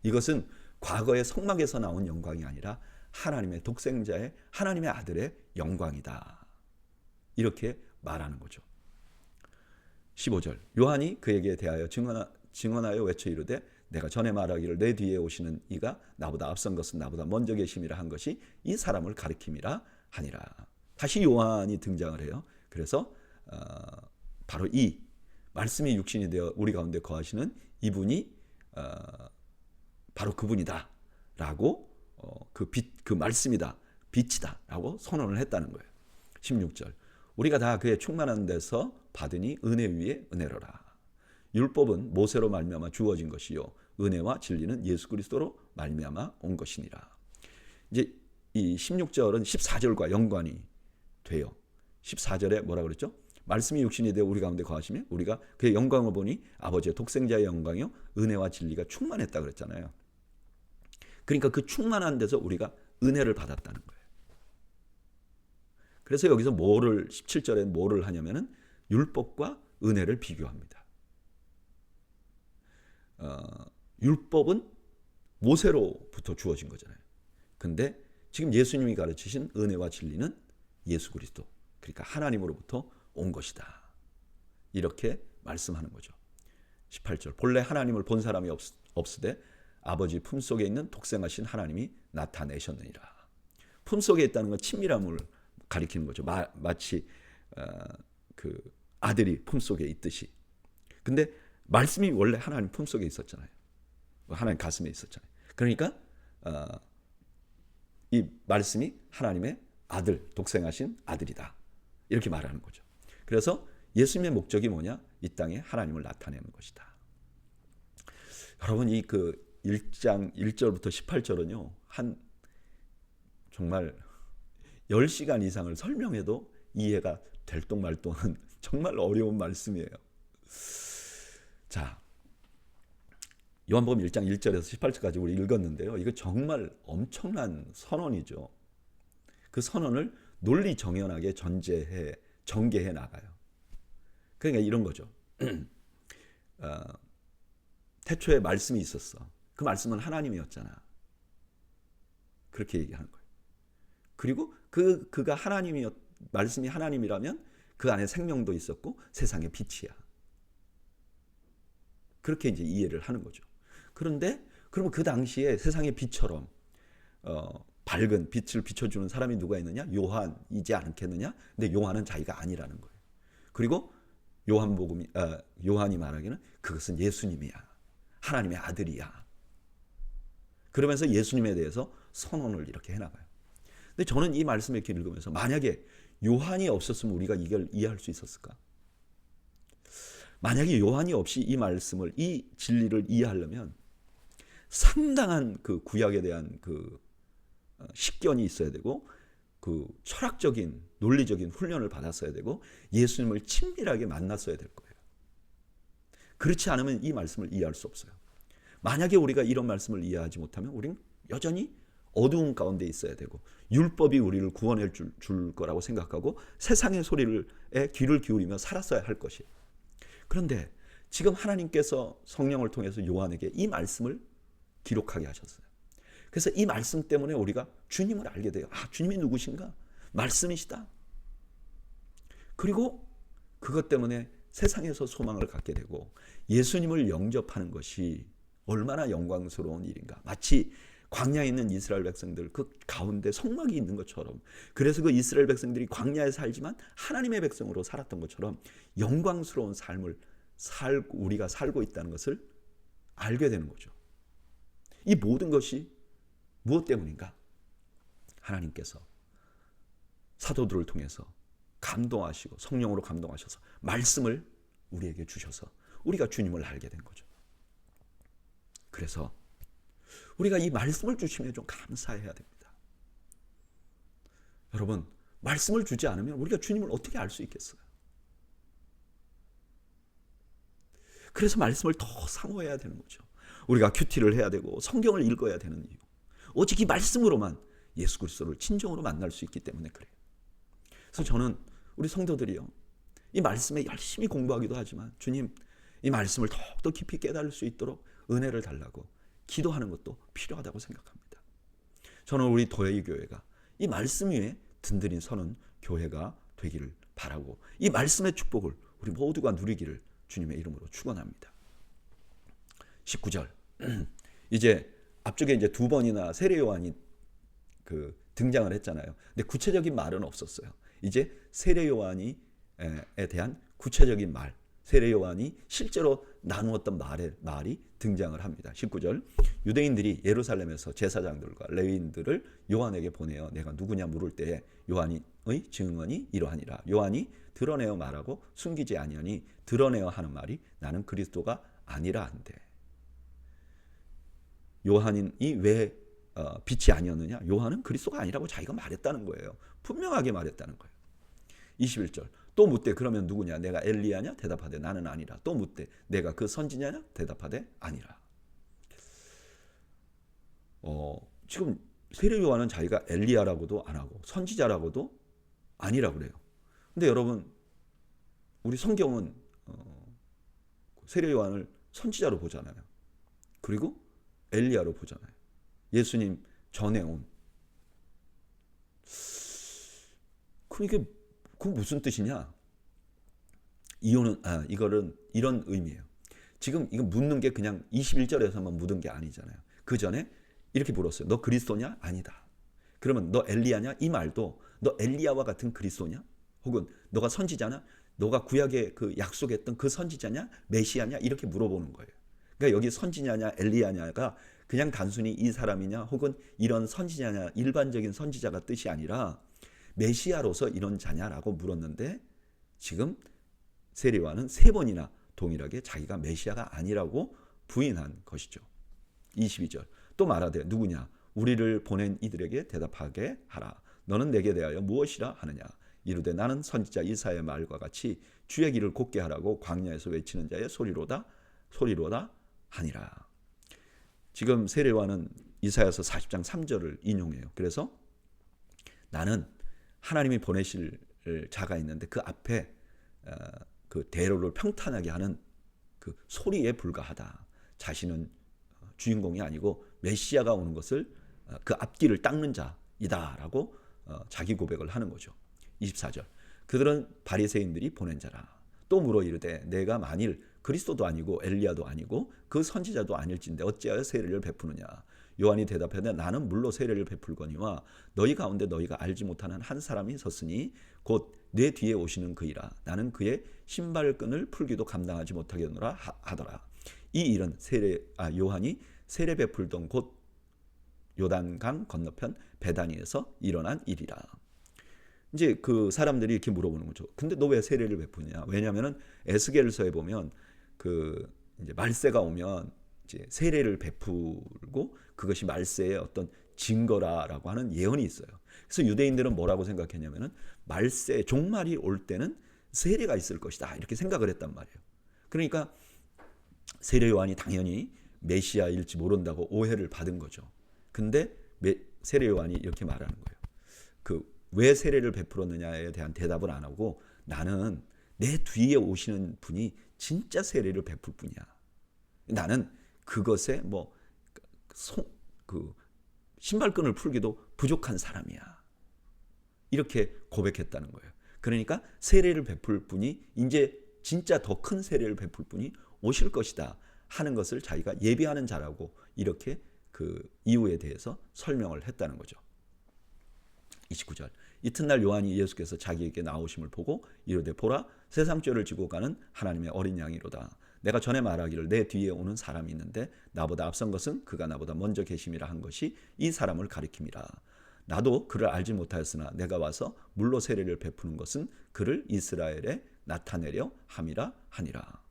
Speaker 1: 이것은 과거의 성막에서 나온 영광이 아니라 하나님의 독생자의 하나님의 아들의 영광이다. 이렇게 말하는 거죠. 15절, 요한이 그에게 대하여 증언하여 외쳐 이르되 내가 전에 말하기를 내 뒤에 오시는 이가 나보다 앞선 것은 나보다 먼저 계심이라 한 것이 이 사람을 가리킴이라 하니라. 다시 요한이 등장을 해요. 그래서 바로 이 말씀이 육신이 되어 우리 가운데 거하시는 이분이 바로 그분이다 라고 그 말씀이다, 빛이다 라고 선언을 했다는 거예요. 16절, 우리가 다 그의 충만한 데서 받으니 은혜 위에 은혜로라. 율법은 모세로 말미암아 주어진 것이요 은혜와 진리는 예수 그리스도로 말미암아 온 것이니라. 이제 이 16절은 14절과 연관이 돼요. 14절에 뭐라 그랬죠? 말씀이 육신이 되어 우리 가운데 거하시며 우리가 그의 영광을 보니 아버지의 독생자의 영광이요 은혜와 진리가 충만했다 그랬잖아요. 그러니까 그 충만한 데서 우리가 은혜를 받았다는 거예요. 그래서 여기서 17절에 뭐를 하냐면은 율법과 은혜를 비교합니다. 율법은 모세로부터 주어진 거잖아요. 근데 지금 예수님이 가르치신 은혜와 진리는 예수 그리스도, 그러니까 하나님으로부터 온 것이다. 이렇게 말씀하는 거죠. 18절, 본래 하나님을 본 사람이 없으되 아버지 품속에 있는 독생하신 하나님이 나타내셨느니라. 품속에 있다는 건 친밀함을 가리키는 거죠. 마치 그 아들이 품속에 있듯이. 근데 말씀이 원래 하나님 품속에 있었잖아요. 하나님 가슴에 있었잖아요. 그러니까 이 말씀이 하나님의 아들, 독생하신 아들이다. 이렇게 말하는 거죠. 그래서 예수님의 목적이 뭐냐? 이 땅에 하나님을 나타내는 것이다. 여러분, 이 그 1장 1절부터 18절은요. 한 정말 10시간 이상을 설명해도 이해가 될 똥말똥한 정말 어려운 말씀이에요. 자, 요한복음 1장 1절에서 18절까지 우리 읽었는데요. 이거 정말 엄청난 선언이죠. 그 선언을 논리 정연하게 전개해 나가요. 그러니까 이런 거죠. 태초에 말씀이 있었어. 그 말씀은 하나님이었잖아. 그렇게 얘기하는 거예요. 그리고 그가 말씀이 하나님이라면 그 안에 생명도 있었고 세상의 빛이야. 그렇게 이제 이해를 하는 거죠. 그런데 그러면 그 당시에 세상의 빛처럼 밝은 빛을 비춰주는 사람이 누가 있느냐? 요한이지 않겠느냐? 근데 요한은 자기가 아니라는 거예요. 그리고 요한이 말하기는 그것은 예수님이야. 하나님의 아들이야. 그러면서 예수님에 대해서 선언을 이렇게 해나가요. 근데 저는 이 말씀을 이렇게 읽으면서 만약에 요한이 없었으면 우리가 이걸 이해할 수 있었을까? 만약에 요한이 없이 이 말씀을, 이 진리를 이해하려면 상당한 그 구약에 대한 그 식견이 있어야 되고 그 철학적인 논리적인 훈련을 받았어야 되고 예수님을 친밀하게 만났어야 될 거예요. 그렇지 않으면 이 말씀을 이해할 수 없어요. 만약에 우리가 이런 말씀을 이해하지 못하면 우리는 여전히 어두운 가운데 있어야 되고 율법이 우리를 구원해 줄 거라고 생각하고 세상의 소리에 귀를 기울이며 살았어야 할 것이에요. 그런데 지금 하나님께서 성령을 통해서 요한에게 이 말씀을 기록하게 하셨어요. 그래서 이 말씀 때문에 우리가 주님을 알게 돼요. 아, 주님이 누구신가? 말씀이시다. 그리고 그것 때문에 세상에서 소망을 갖게 되고 예수님을 영접하는 것이 얼마나 영광스러운 일인가. 마치 광야에 있는 이스라엘 백성들 그 가운데 성막이 있는 것처럼, 그래서 그 이스라엘 백성들이 광야에 살지만 하나님의 백성으로 살았던 것처럼 영광스러운 삶을 우리가 살고 있다는 것을 알게 되는 거죠. 이 모든 것이 무엇 때문인가? 하나님께서 사도들을 통해서 감동하시고 성령으로 감동하셔서 말씀을 우리에게 주셔서 우리가 주님을 알게 된 거죠. 그래서 우리가 이 말씀을 주시면 좀 감사해야 됩니다. 여러분, 말씀을 주지 않으면 우리가 주님을 어떻게 알 수 있겠어요? 그래서 말씀을 더 사모해야 되는 거죠. 우리가 큐티를 해야 되고 성경을 읽어야 되는 이유, 오직 이 말씀으로만 예수 그리스도를 진정으로 만날 수 있기 때문에 그래요. 그래서 저는 우리 성도들이요, 이 말씀에 열심히 공부하기도 하지만 주님, 이 말씀을 더욱더 깊이 깨달을 수 있도록 은혜를 달라고 기도하는 것도 필요하다고 생각합니다. 저는 우리 도회의 교회가 이 말씀 위에 든든히 서는 교회가 되기를 바라고 이 말씀의 축복을 우리 모두가 누리기를 주님의 이름으로 축원합니다. 19절, 이제 앞쪽에 이제 두 번이나 세례 요한이 그 등장을 했잖아요. 근데 구체적인 말은 없었어요. 이제 세례 요한이 에 대한 구체적인 말, 세례 요한이 실제로 나누었던 말이 등장을 합니다. 19절 유대인들이 예루살렘에서 제사장들과 레위인들을 요한에게 보내어 내가 누구냐 물을 때에 요한의 증언이 이러하니라. 요한이 드러내어 말하고 숨기지 아니하니 드러내어 하는 말이 나는 그리스도가 아니라 한대. 요한이 왜 빛이 아니었느냐? 요한은 그리스도가 아니라고 자기가 말했다는 거예요. 분명하게 말했다는 거예요. 21절 또 묻되 그러면 누구냐? 내가 엘리야냐? 대답하되 나는 아니라. 또 묻되 내가 그 선지자냐? 대답하되 아니라. 지금 세례 요한은 자기가 엘리야라고도 안 하고 선지자라고도 아니라고 그래요. 근데 여러분 우리 성경은 세례 요한을 선지자로 보잖아요. 그리고 엘리야로 보잖아요. 예수님 전에 온. 그럼 이게 그 무슨 뜻이냐? 이거는 이런 의미예요. 지금 이거 묻는 게 그냥 21절에서만 묻은 게 아니잖아요. 그 전에 이렇게 물었어요. 너 그리스도냐? 아니다. 그러면 너 엘리야냐? 이 말도 너 엘리야와 같은 그리스도냐? 혹은 너가 선지자냐? 너가 구약에 그 약속했던 그 선지자냐? 메시아냐? 이렇게 물어보는 거예요. 그러니까 여기 선지자냐 엘리야냐가 그냥 단순히 이 사람이냐 혹은 이런 선지자냐 일반적인 선지자가 뜻이 아니라 메시아로서 이런 자냐라고 물었는데 지금 세례 요한은 세 번이나 동일하게 자기가 메시아가 아니라고 부인한 것이죠. 22절 또 말하되 누구냐? 우리를 보낸 이들에게 대답하게 하라. 너는 내게 대하여 무엇이라 하느냐? 이르되 나는 선지자 이사야의 말과 같이 주의 길을 곧게 하라고 광야에서 외치는 자의 소리로다 하니라. 지금 세례 요한은 이사야서 40장 3절을 인용해요. 그래서 나는 하나님이 보내실 자가 있는데 그 앞에 그 대로를 평탄하게 하는 그 소리에 불과하다. 자신은 주인공이 아니고 메시아가 오는 것을 그 앞길을 닦는 자이다라고 자기 고백을 하는 거죠. 24절 그들은 바리새인들이 보낸 자라. 또 물어 이르되 내가 만일 그리스도도 아니고 엘리야도 아니고 그 선지자도 아닐진데 어찌하여 세례를 베푸느냐? 요한이 대답하되 나는 물로 세례를 베풀거니와 너희 가운데 너희가 알지 못하는 한 사람이 섰으니 곧 내 뒤에 오시는 그이라. 나는 그의 신발끈을 풀기도 감당하지 못하겠노라 하더라. 이 일은 요한이 세례 베풀던 곳 요단강 건너편 베다니에서 일어난 일이라. 이제 그 사람들이 이렇게 물어보는 거죠. 근데 너 왜 세례를 베푸냐? 왜냐하면은 에스겔서에 보면 그 이제 말세가 오면 이제 세례를 베풀고 그것이 말세의 어떤 증거라라고 하는 예언이 있어요. 그래서 유대인들은 뭐라고 생각했냐면은 말세 종말이 올 때는 세례가 있을 것이다 이렇게 생각을 했단 말이에요. 그러니까 세례 요한이 당연히 메시아일지 모른다고 오해를 받은 거죠. 근데 세례 요한이 이렇게 말하는 거예요. 그 왜 세례를 베풀었느냐에 대한 대답을 안 하고 나는 내 뒤에 오시는 분이 진짜 세례를 베풀 분이야. 나는 그것에 그 신발끈을 풀기도 부족한 사람이야. 이렇게 고백했다는 거예요. 그러니까 세례를 베풀 분이 이제 진짜 더 큰 세례를 베풀 분이 오실 것이다 하는 것을 자기가 예비하는 자라고 이렇게 그 이유에 대해서 설명을 했다는 거죠. 29절 이튿날 요한이 예수께서 자기에게 나오심을 보고 이르되 보라 세상 죄를 지고 가는 하나님의 어린 양이로다. 내가 전에 말하기를 내 뒤에 오는 사람이 있는데 나보다 앞선 것은 그가 나보다 먼저 계심이라 한 것이 이 사람을 가리킴이라. 나도 그를 알지 못하였으나 내가 와서 물로 세례를 베푸는 것은 그를 이스라엘에 나타내려 함이라 하니라.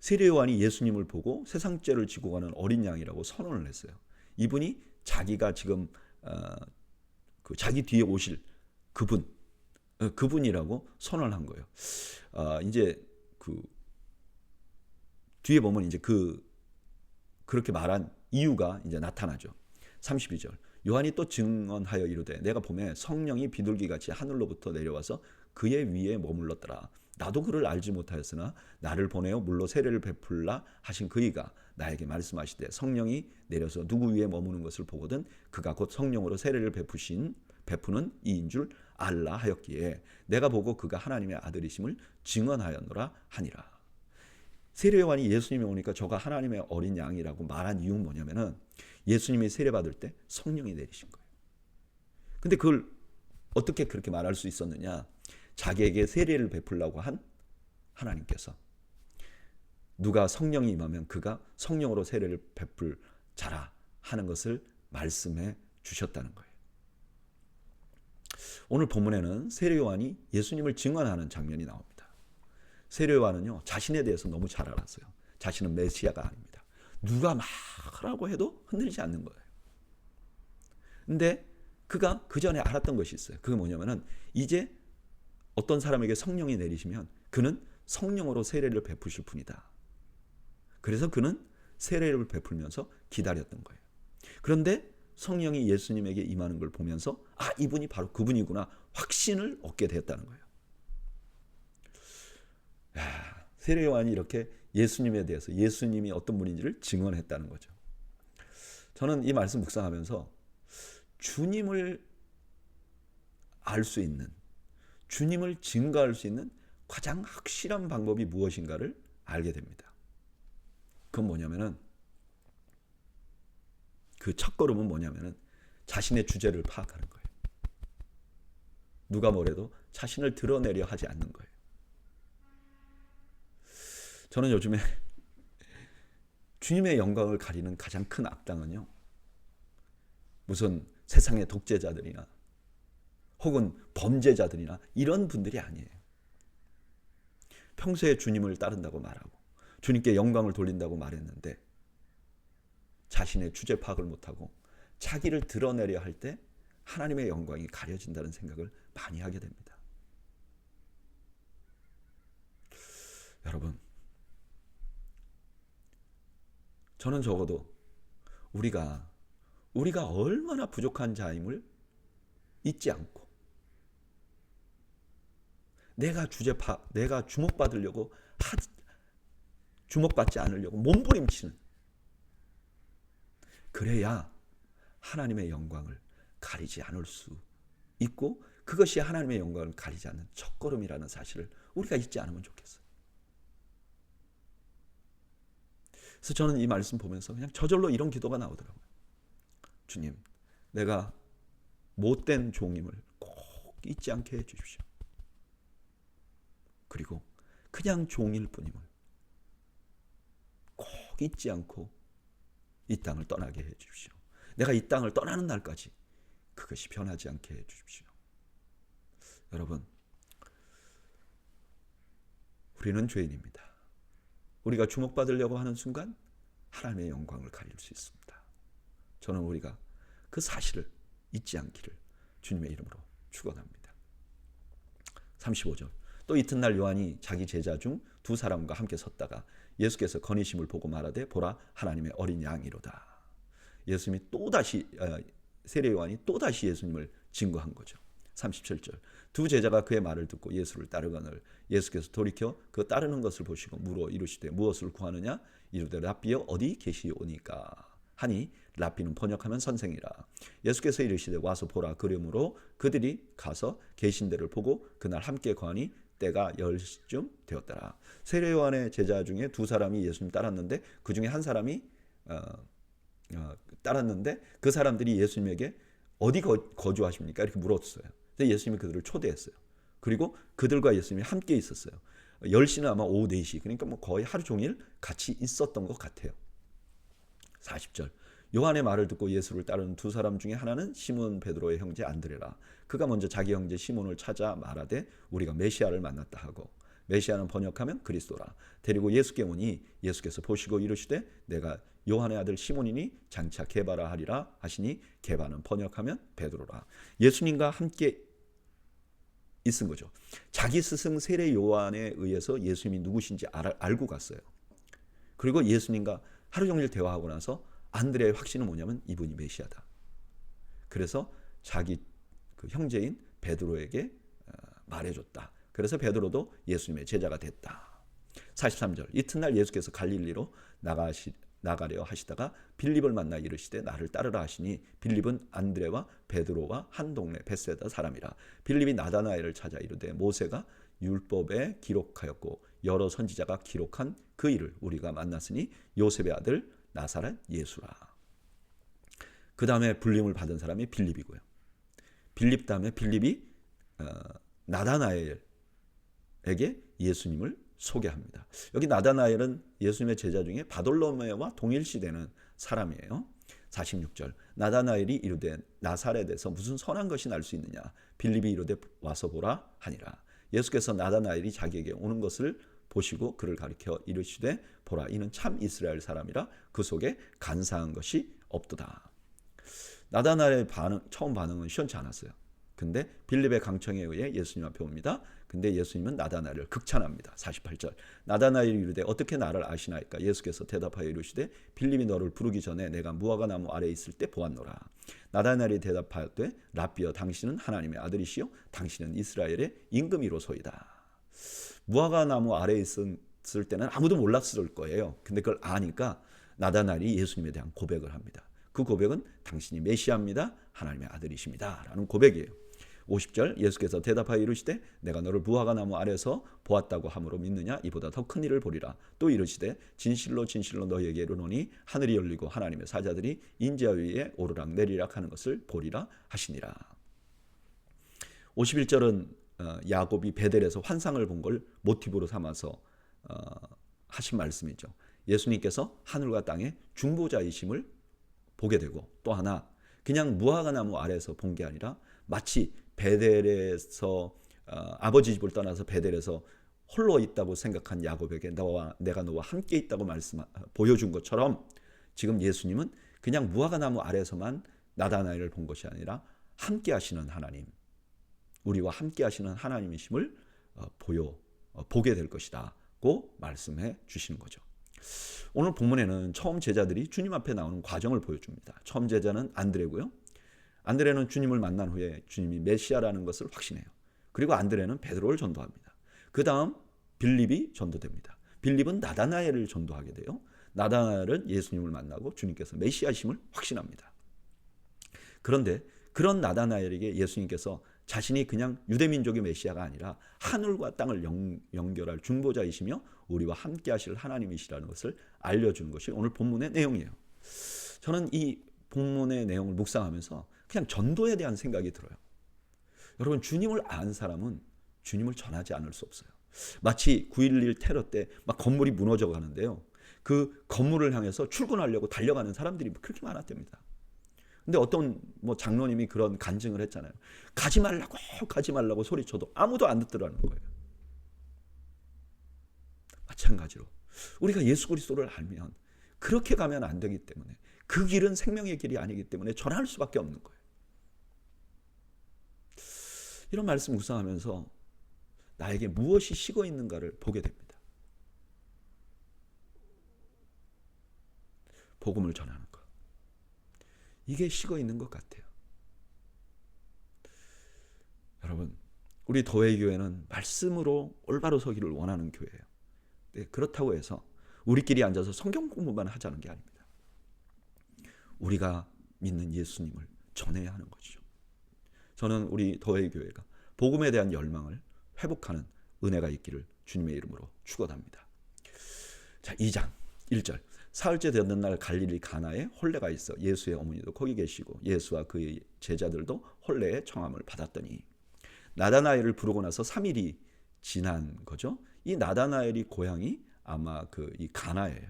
Speaker 1: 세례 요한이 예수님을 보고 세상 죄를 지고 가는 어린 양이라고 선언을 했어요. 이분이 자기가 지금 그 자기 뒤에 오실 그분이라고 선언한 거예요. 이제 그 뒤에 보면 이제 그렇게 말한 이유가 이제 나타나죠. 32절 요한이 또 증언하여 이르되 내가 보매 성령이 비둘기같이 하늘로부터 내려와서 그의 위에 머물렀더라. 나도 그를 알지 못하였으나 나를 보내어 물로 세례를 베풀라 하신 그이가 나에게 말씀하시되 성령이 내려서 누구 위에 머무는 것을 보거든 그가 곧 성령으로 세례를 베푸는 이인 줄 알라 하였기에 내가 보고 그가 하나님의 아들이심을 증언하였노라 하니라. 세례 요한이 예수님이 오니까 저가 하나님의 어린 양이라고 말한 이유는 뭐냐면은 예수님이 세례 받을 때 성령이 내리신 거예요. 근데 그걸 어떻게 그렇게 말할 수 있었느냐? 자기에게 세례를 베풀라고 한 하나님께서 누가 성령이 임하면 그가 성령으로 세례를 베풀 자라 하는 것을 말씀해 주셨다는 거예요. 오늘 본문에는 세례 요한이 예수님을 증언하는 장면이 나옵니다. 세례 요한은요, 자신에 대해서 너무 잘 알았어요. 자신은 메시아가 아닙니다. 누가 말하라고 해도 흔들리지 않는 거예요. 근데 그가 그 전에 알았던 것이 있어요. 그게 뭐냐면은 이제 어떤 사람에게 성령이 내리시면 그는 성령으로 세례를 베푸실 분이다. 그래서 그는 세례를 베풀면서 기다렸던 거예요. 그런데 성령이 예수님에게 임하는 걸 보면서 아, 이분이 바로 그분이구나 확신을 얻게 됐다는 거예요. 야, 세례 요한이 이렇게 예수님에 대해서 예수님이 어떤 분인지를 증언했다는 거죠. 저는 이 말씀 묵상하면서 주님을 알 수 있는, 주님을 증거할 수 있는 가장 확실한 방법이 무엇인가를 알게 됩니다. 그건 뭐냐면은 그 첫걸음은 뭐냐면은 자신의 주제를 파악하는 거예요. 누가 뭐래도 자신을 드러내려 하지 않는 거예요. 저는 요즘에 주님의 영광을 가리는 가장 큰 악당은요, 무슨 세상의 독재자들이나 혹은 범죄자들이나 이런 분들이 아니에요. 평소에 주님을 따른다고 말하고 주님께 영광을 돌린다고 말했는데 자신의 주제 파악을 못하고 자기를 드러내려 할 때 하나님의 영광이 가려진다는 생각을 많이 하게 됩니다. 여러분, 저는 적어도 우리가 얼마나 부족한 자임을 잊지 않고 내가 주목받으려고 주목받지 않으려고 몸부림치는, 그래야 하나님의 영광을 가리지 않을 수 있고 그것이 하나님의 영광을 가리지 않는 첫걸음이라는 사실을 우리가 잊지 않으면 좋겠어요. 그래서 저는 이 말씀 보면서 그냥 저절로 이런 기도가 나오더라고요. 주님, 내가 못된 종임을 꼭 잊지 않게 해주십시오. 그리고 그냥 종일 뿐임을 꼭 잊지 않고 이 땅을 떠나게 해주십시오. 내가 이 땅을 떠나는 날까지 그것이 변하지 않게 해주십시오. 여러분, 우리는 죄인입니다. 우리가 주목받으려고 하는 순간 하나님의 영광을 가릴 수 있습니다. 저는 우리가 그 사실을 잊지 않기를 주님의 이름으로 축원합니다. 35절. 또 이튿날 요한이 자기 제자 중 두 사람과 함께 섰다가 예수께서 거니심을 보고 말하되 보라 하나님의 어린 양이로다. 예수님이 또다시 세례 요한이 또다시 예수님을 증거한 거죠. 37절. 두 제자가 그의 말을 듣고 예수를 따르거늘 예수께서 돌이켜 그 따르는 것을 보시고 물어 이르시되 무엇을 구하느냐 이르되 랍비여 어디 계시오니까 하니 랍비는 번역하면 선생이라. 예수께서 이르시되 와서 보라 그러므로 그들이 가서 계신 데를 보고 그날 함께 거하니 때가 10시쯤 되었더라. 세례 요한의 제자 중에 두 사람이 예수님 따랐는데 그 중에 한 사람이 따랐는데 그 사람들이 예수님에게 어디 거주하십니까? 이렇게 물었어요. 그래서 예수님이 그들을 초대했어요. 그리고 그들과 예수님이 함께 있었어요. 10시는 아마 오후 4시, 그러니까 뭐 거의 하루 종일 같이 있었던 것 같아요. 40절. 요한의 말을 듣고 예수를 따르는 두 사람 중에 하나는 시몬 베드로의 형제 안드레라. 그가 먼저 자기 형제 시몬을 찾아 말하되 우리가 메시아를 만났다 하고, 메시아는 번역하면 그리스도라. 데리고 예수께 오니 예수께서 보시고 이르시되 내가 요한의 아들 시몬이니 장차 게바라 하리라 하시니 게바는 번역하면 베드로라. 예수님과 함께 있은 거죠. 자기 스승 세례 요한에 의해서 예수님이 누구신지 알고 갔어요. 그리고 예수님과 하루 종일 대화하고 나서 안드레의 확신은 뭐냐면 이분이 메시아다. 그래서 자기 그 형제인 베드로에게 말해줬다. 그래서 베드로도 예수님의 제자가 됐다. 43절. 이튿날 예수께서 갈릴리로 나가려 하시다가 빌립을 만나 이르시되 나를 따르라 하시니 빌립은 안드레와 베드로와 한 동네 벳세다 사람이라. 빌립이 나다나엘을 찾아 이르되 모세가 율법에 기록하였고 여러 선지자가 기록한 그 일을 우리가 만났으니 요셉의 아들 나사렛 예수라. 그 다음에 불림을 받은 사람이 빌립이고요. 빌립 다음에 빌립이 나다나엘에게 예수님을 소개합니다. 여기 나다나엘은 예수님의 제자 중에 바돌로메와 동일시되는 사람이에요. 46절 나다나엘이 이르되 나사렛에서 무슨 선한 것이 날 수 있느냐. 빌립이 이르되 와서 보라 하니라. 예수께서 나다나엘이 자기에게 오는 것을 보시고 그를 가리켜 이르시되 보라 이는 참 이스라엘 사람이라 그 속에 간사한 것이 없도다. 나다나엘의 처음 반응은 시원치 않았어요. 근데 빌립의 강청에 의해 예수님 앞에 옵니다. 근데 예수님은 나다나엘을 극찬합니다. 48절 나다나엘이 이르되 어떻게 나를 아시나이까. 예수께서 대답하여 이르시되 빌립이 너를 부르기 전에 내가 무화과 나무 아래에 있을 때 보았노라. 나다나엘이 대답하되 랍비여 당신은 하나님의 아들이시요 당신은 이스라엘의 임금이로소이다. 무화과 나무 아래에 있을 때는 아무도 몰랐을 거예요. 근데 그걸 아니까 나다나엘이 예수님에 대한 고백을 합니다. 그 고백은 당신이 메시아입니다. 하나님의 아들이십니다. 라는 고백이에요. 50절 예수께서 대답하여 이르시되 내가 너를 무화과 나무 아래서 보았다고 함으로 믿느냐. 이보다 더 큰 일을 보리라. 또 이르시되 진실로 진실로 너희에게 이르노니 하늘이 열리고 하나님의 사자들이 인자 위에 오르락 내리락 하는 것을 보리라 하시니라. 51절은 야곱이 베델에서 환상을 본 걸 모티브로 삼아서 하신 말씀이죠. 예수님께서 하늘과 땅의 중보자이심을 보게 되고 또 하나 그냥 무화과 나무 아래에서 본 게 아니라 마치 베델에서 아버지 집을 떠나서 베델에서 홀로 있다고 생각한 야곱에게 내가 너와 함께 있다고 보여준 것처럼 지금 예수님은 그냥 무화과 나무 아래에서만 나다나엘을 본 것이 아니라 함께 하시는 하나님, 우리와 함께 하시는 하나님이심을 보게 될 것이다고 말씀해 주시는 거죠. 오늘 본문에는 처음 제자들이 주님 앞에 나오는 과정을 보여줍니다. 처음 제자는 안드레고요. 안드레는 주님을 만난 후에 주님이 메시아라는 것을 확신해요. 그리고 안드레는 베드로를 전도합니다. 그 다음 빌립이 전도됩니다. 빌립은 나다나엘을 전도하게 돼요. 나다나엘은 예수님을 만나고 주님께서 메시아심을 확신합니다. 그런데 그런 나다나엘에게 예수님께서 자신이 그냥 유대민족의 메시아가 아니라 하늘과 땅을 연결할 중보자이시며 우리와 함께 하실 하나님이시라는 것을 알려주는 것이 오늘 본문의 내용이에요. 저는 이 본문의 내용을 묵상하면서 그냥 전도에 대한 생각이 들어요. 여러분, 주님을 아는 사람은 주님을 전하지 않을 수 없어요. 마치 9.11 테러 때 막 건물이 무너져 가는데요. 그 건물을 향해서 출근하려고 달려가는 사람들이 그렇게 많았답니다. 근데 어떤 장로님이 그런 간증을 했잖아요. 가지 말라고 소리쳐도 아무도 안 듣더라는 거예요. 마찬가지로 우리가 예수 그리스도를 알면 그렇게 가면 안 되기 때문에 그 길은 생명의 길이 아니기 때문에 전할 수밖에 없는 거예요. 이런 말씀 묵상하면서 나에게 무엇이 식어 있는가를 보게 됩니다. 복음을 전하는 것. 이게 식어 있는 것 같아요. 여러분, 우리 더웨이교회는 말씀으로 올바로 서기를 원하는 교회예요. 네, 그렇다고 해서 우리끼리 앉아서 성경 공부만 하자는 게 아닙니다. 우리가 믿는 예수님을 전해야 하는 것이죠. 저는 우리 더웨이교회가 복음에 대한 열망을 회복하는 은혜가 있기를 주님의 이름으로 축원합니다. 자, 2장 1절. 사흘째 되던 날 갈릴리 가나에 혼례가 있어 예수의 어머니도 거기 계시고 예수와 그의 제자들도 혼례의 청함을 받았더니 나다나엘을 부르고 나서 3일이 지난 거죠. 이 나다나엘이 고향이 아마 이 가나예요.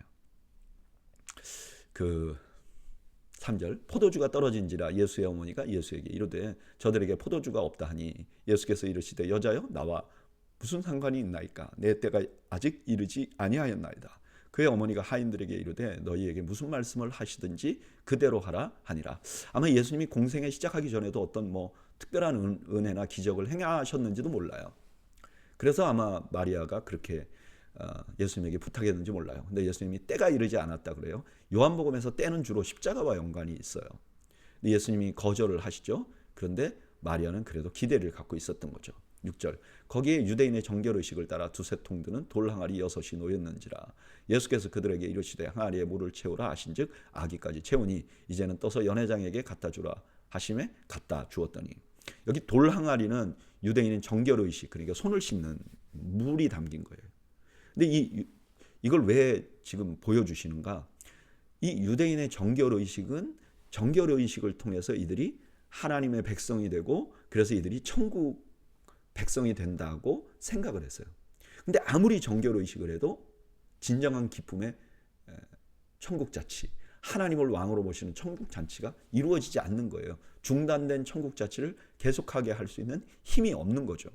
Speaker 1: 3절 포도주가 떨어진지라 예수의 어머니가 예수에게 이르되 저들에게 포도주가 없다 하니 예수께서 이르시되 여자여 나와 무슨 상관이 있나이까 내 때가 아직 이르지 아니하였나이다. 그의 어머니가 하인들에게 이르되 너희에게 무슨 말씀을 하시든지 그대로 하라 하니라. 아마 예수님이 공생에 시작하기 전에도 어떤 특별한 은혜나 기적을 행하셨는지도 몰라요. 그래서 아마 마리아가 그렇게 예수님에게 부탁했는지 몰라요. 근데 예수님이 때가 이르지 않았다 그래요. 요한복음에서 때는 주로 십자가와 연관이 있어요. 근데 예수님이 거절을 하시죠. 그런데 마리아는 그래도 기대를 갖고 있었던 거죠. 6절 거기에 유대인의 정결의식을 따라 두세 통 드는 돌 항아리 6이 놓였는지라 예수께서 그들에게 이르시되 항아리에 물을 채우라 하신즉 아기까지 채우니 이제는 떠서 연회장에게 갖다 주라 하심에 갖다 주었더니 여기 돌 항아리는 유대인의 정결의식, 그러니까 손을 씻는 물이 담긴 거예요. 근데 이걸 왜 지금 보여주시는가? 이 유대인의 정결 의식은 정결 의식을 통해서 이들이 하나님의 백성이 되고 그래서 이들이 천국 백성이 된다고 생각을 했어요. 근데 아무리 정결 의식을 해도 진정한 기쁨의 천국 자치, 하나님을 왕으로 모시는 천국 잔치가 이루어지지 않는 거예요. 중단된 천국 자치를 계속하게 할 수 있는 힘이 없는 거죠.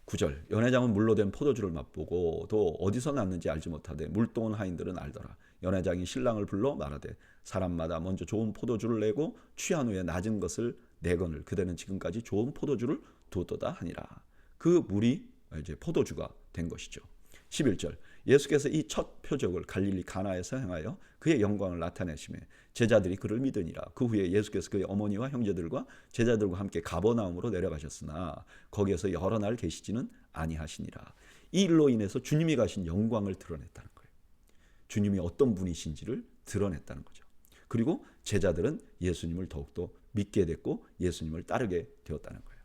Speaker 1: 9절 연회장은 물로 된 포도주를 맛보고 또 어디서 났는지 알지 못하되 물동원 하인들은 알더라. 연회장이 신랑을 불러 말하되 사람마다 먼저 좋은 포도주를 내고 취한 후에 낮은 것을 내거늘 그대는 지금까지 좋은 포도주를 두었도다 하니라. 그 물이 이제 포도주가 된 것이죠. 11절 예수께서 이 첫 표적을 갈릴리 가나에서 행하여 그의 영광을 나타내시매 제자들이 그를 믿으니라. 그 후에 예수께서 그의 어머니와 형제들과 제자들과 함께 가버나움으로 내려가셨으나 거기에서 여러 날 계시지는 아니하시니라. 이 일로 인해서 주님이 가신 영광을 드러냈다는 거예요. 주님이 어떤 분이신지를 드러냈다는 거죠. 그리고 제자들은 예수님을 더욱더 믿게 됐고 예수님을 따르게 되었다는 거예요.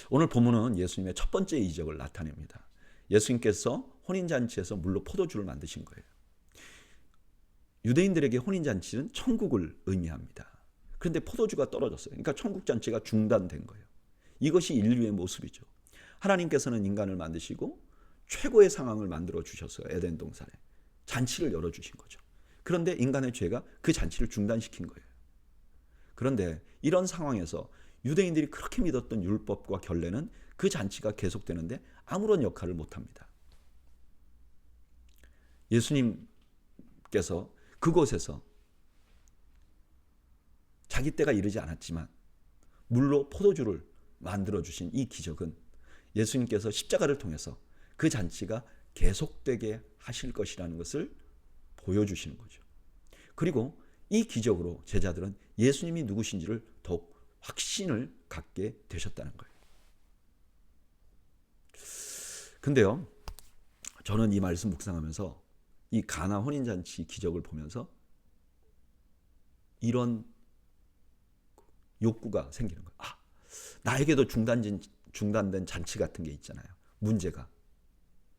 Speaker 1: 오늘 본문은 예수님의 첫 번째 이적을 나타냅니다. 예수님께서 혼인잔치에서 물로 포도주를 만드신 거예요. 유대인들에게 혼인잔치는 천국을 의미합니다. 그런데 포도주가 떨어졌어요. 그러니까 천국잔치가 중단된 거예요. 이것이 인류의 모습이죠. 하나님께서는 인간을 만드시고 최고의 상황을 만들어 주셨어요. 에덴 동산에. 잔치를 열어주신 거죠. 그런데 인간의 죄가 그 잔치를 중단시킨 거예요. 그런데 이런 상황에서 유대인들이 그렇게 믿었던 율법과 결례는 그 잔치가 계속되는데 아무런 역할을 못합니다. 예수님께서 그곳에서 자기 때가 이르지 않았지만 물로 포도주를 만들어주신 이 기적은 예수님께서 십자가를 통해서 그 잔치가 계속되게 하실 것이라는 것을 보여주시는 거죠. 그리고 이 기적으로 제자들은 예수님이 누구신지를 더욱 확신을 갖게 되셨다는 거예요. 근데요, 저는 이 말씀 묵상하면서 이 가나 혼인잔치 기적을 보면서 이런 욕구가 생기는 거예요. 나에게도 중단된 잔치 같은 게 있잖아요. 문제가.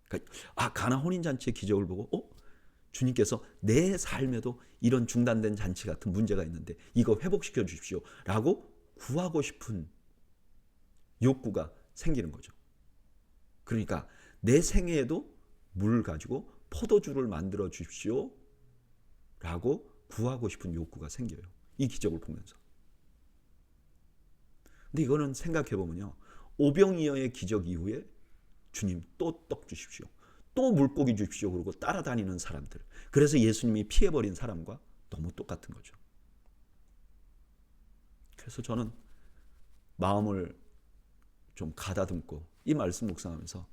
Speaker 1: 그러니까, 가나 혼인잔치의 기적을 보고 주님께서 내 삶에도 이런 중단된 잔치 같은 문제가 있는데 이거 회복시켜 주십시오 라고 구하고 싶은 욕구가 생기는 거죠. 그러니까 내 생애에도 물 가지고 포도주를 만들어 주십시오 라고 구하고 싶은 욕구가 생겨요. 이 기적을 보면서. 근데 이거는 생각해 보면요. 오병이어의 기적 이후에 주님 또 떡 주십시오. 또 물고기 주십시오. 그러고 따라다니는 사람들. 그래서 예수님이 피해버린 사람과 너무 똑같은 거죠. 그래서 저는 마음을 좀 가다듬고 이 말씀 묵상하면서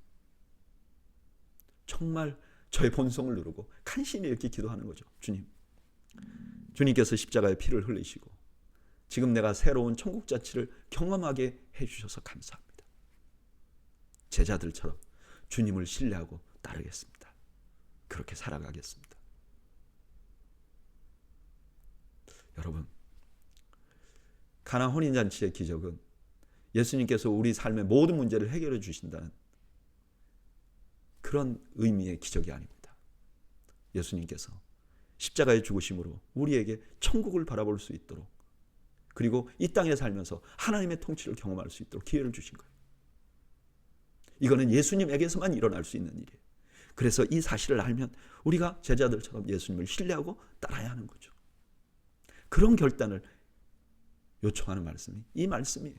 Speaker 1: 정말 저의 본성을 누르고 간신히 이렇게 기도하는 거죠. 주님께서 십자가의 피를 흘리시고 지금 내가 새로운 천국 자치를 경험하게 해주셔서 감사합니다. 제자들처럼 주님을 신뢰하고 따르겠습니다. 그렇게 살아가겠습니다. 여러분, 가나 혼인잔치의 기적은 예수님께서 우리 삶의 모든 문제를 해결해 주신다는 그런 의미의 기적이 아닙니다. 예수님께서 십자가의 죽으심으로 우리에게 천국을 바라볼 수 있도록 그리고 이 땅에 살면서 하나님의 통치를 경험할 수 있도록 기회를 주신 거예요. 이거는 예수님에게서만 일어날 수 있는 일이에요. 그래서 이 사실을 알면 우리가 제자들처럼 예수님을 신뢰하고 따라야 하는 거죠. 그런 결단을 요청하는 말씀이 이 말씀이에요.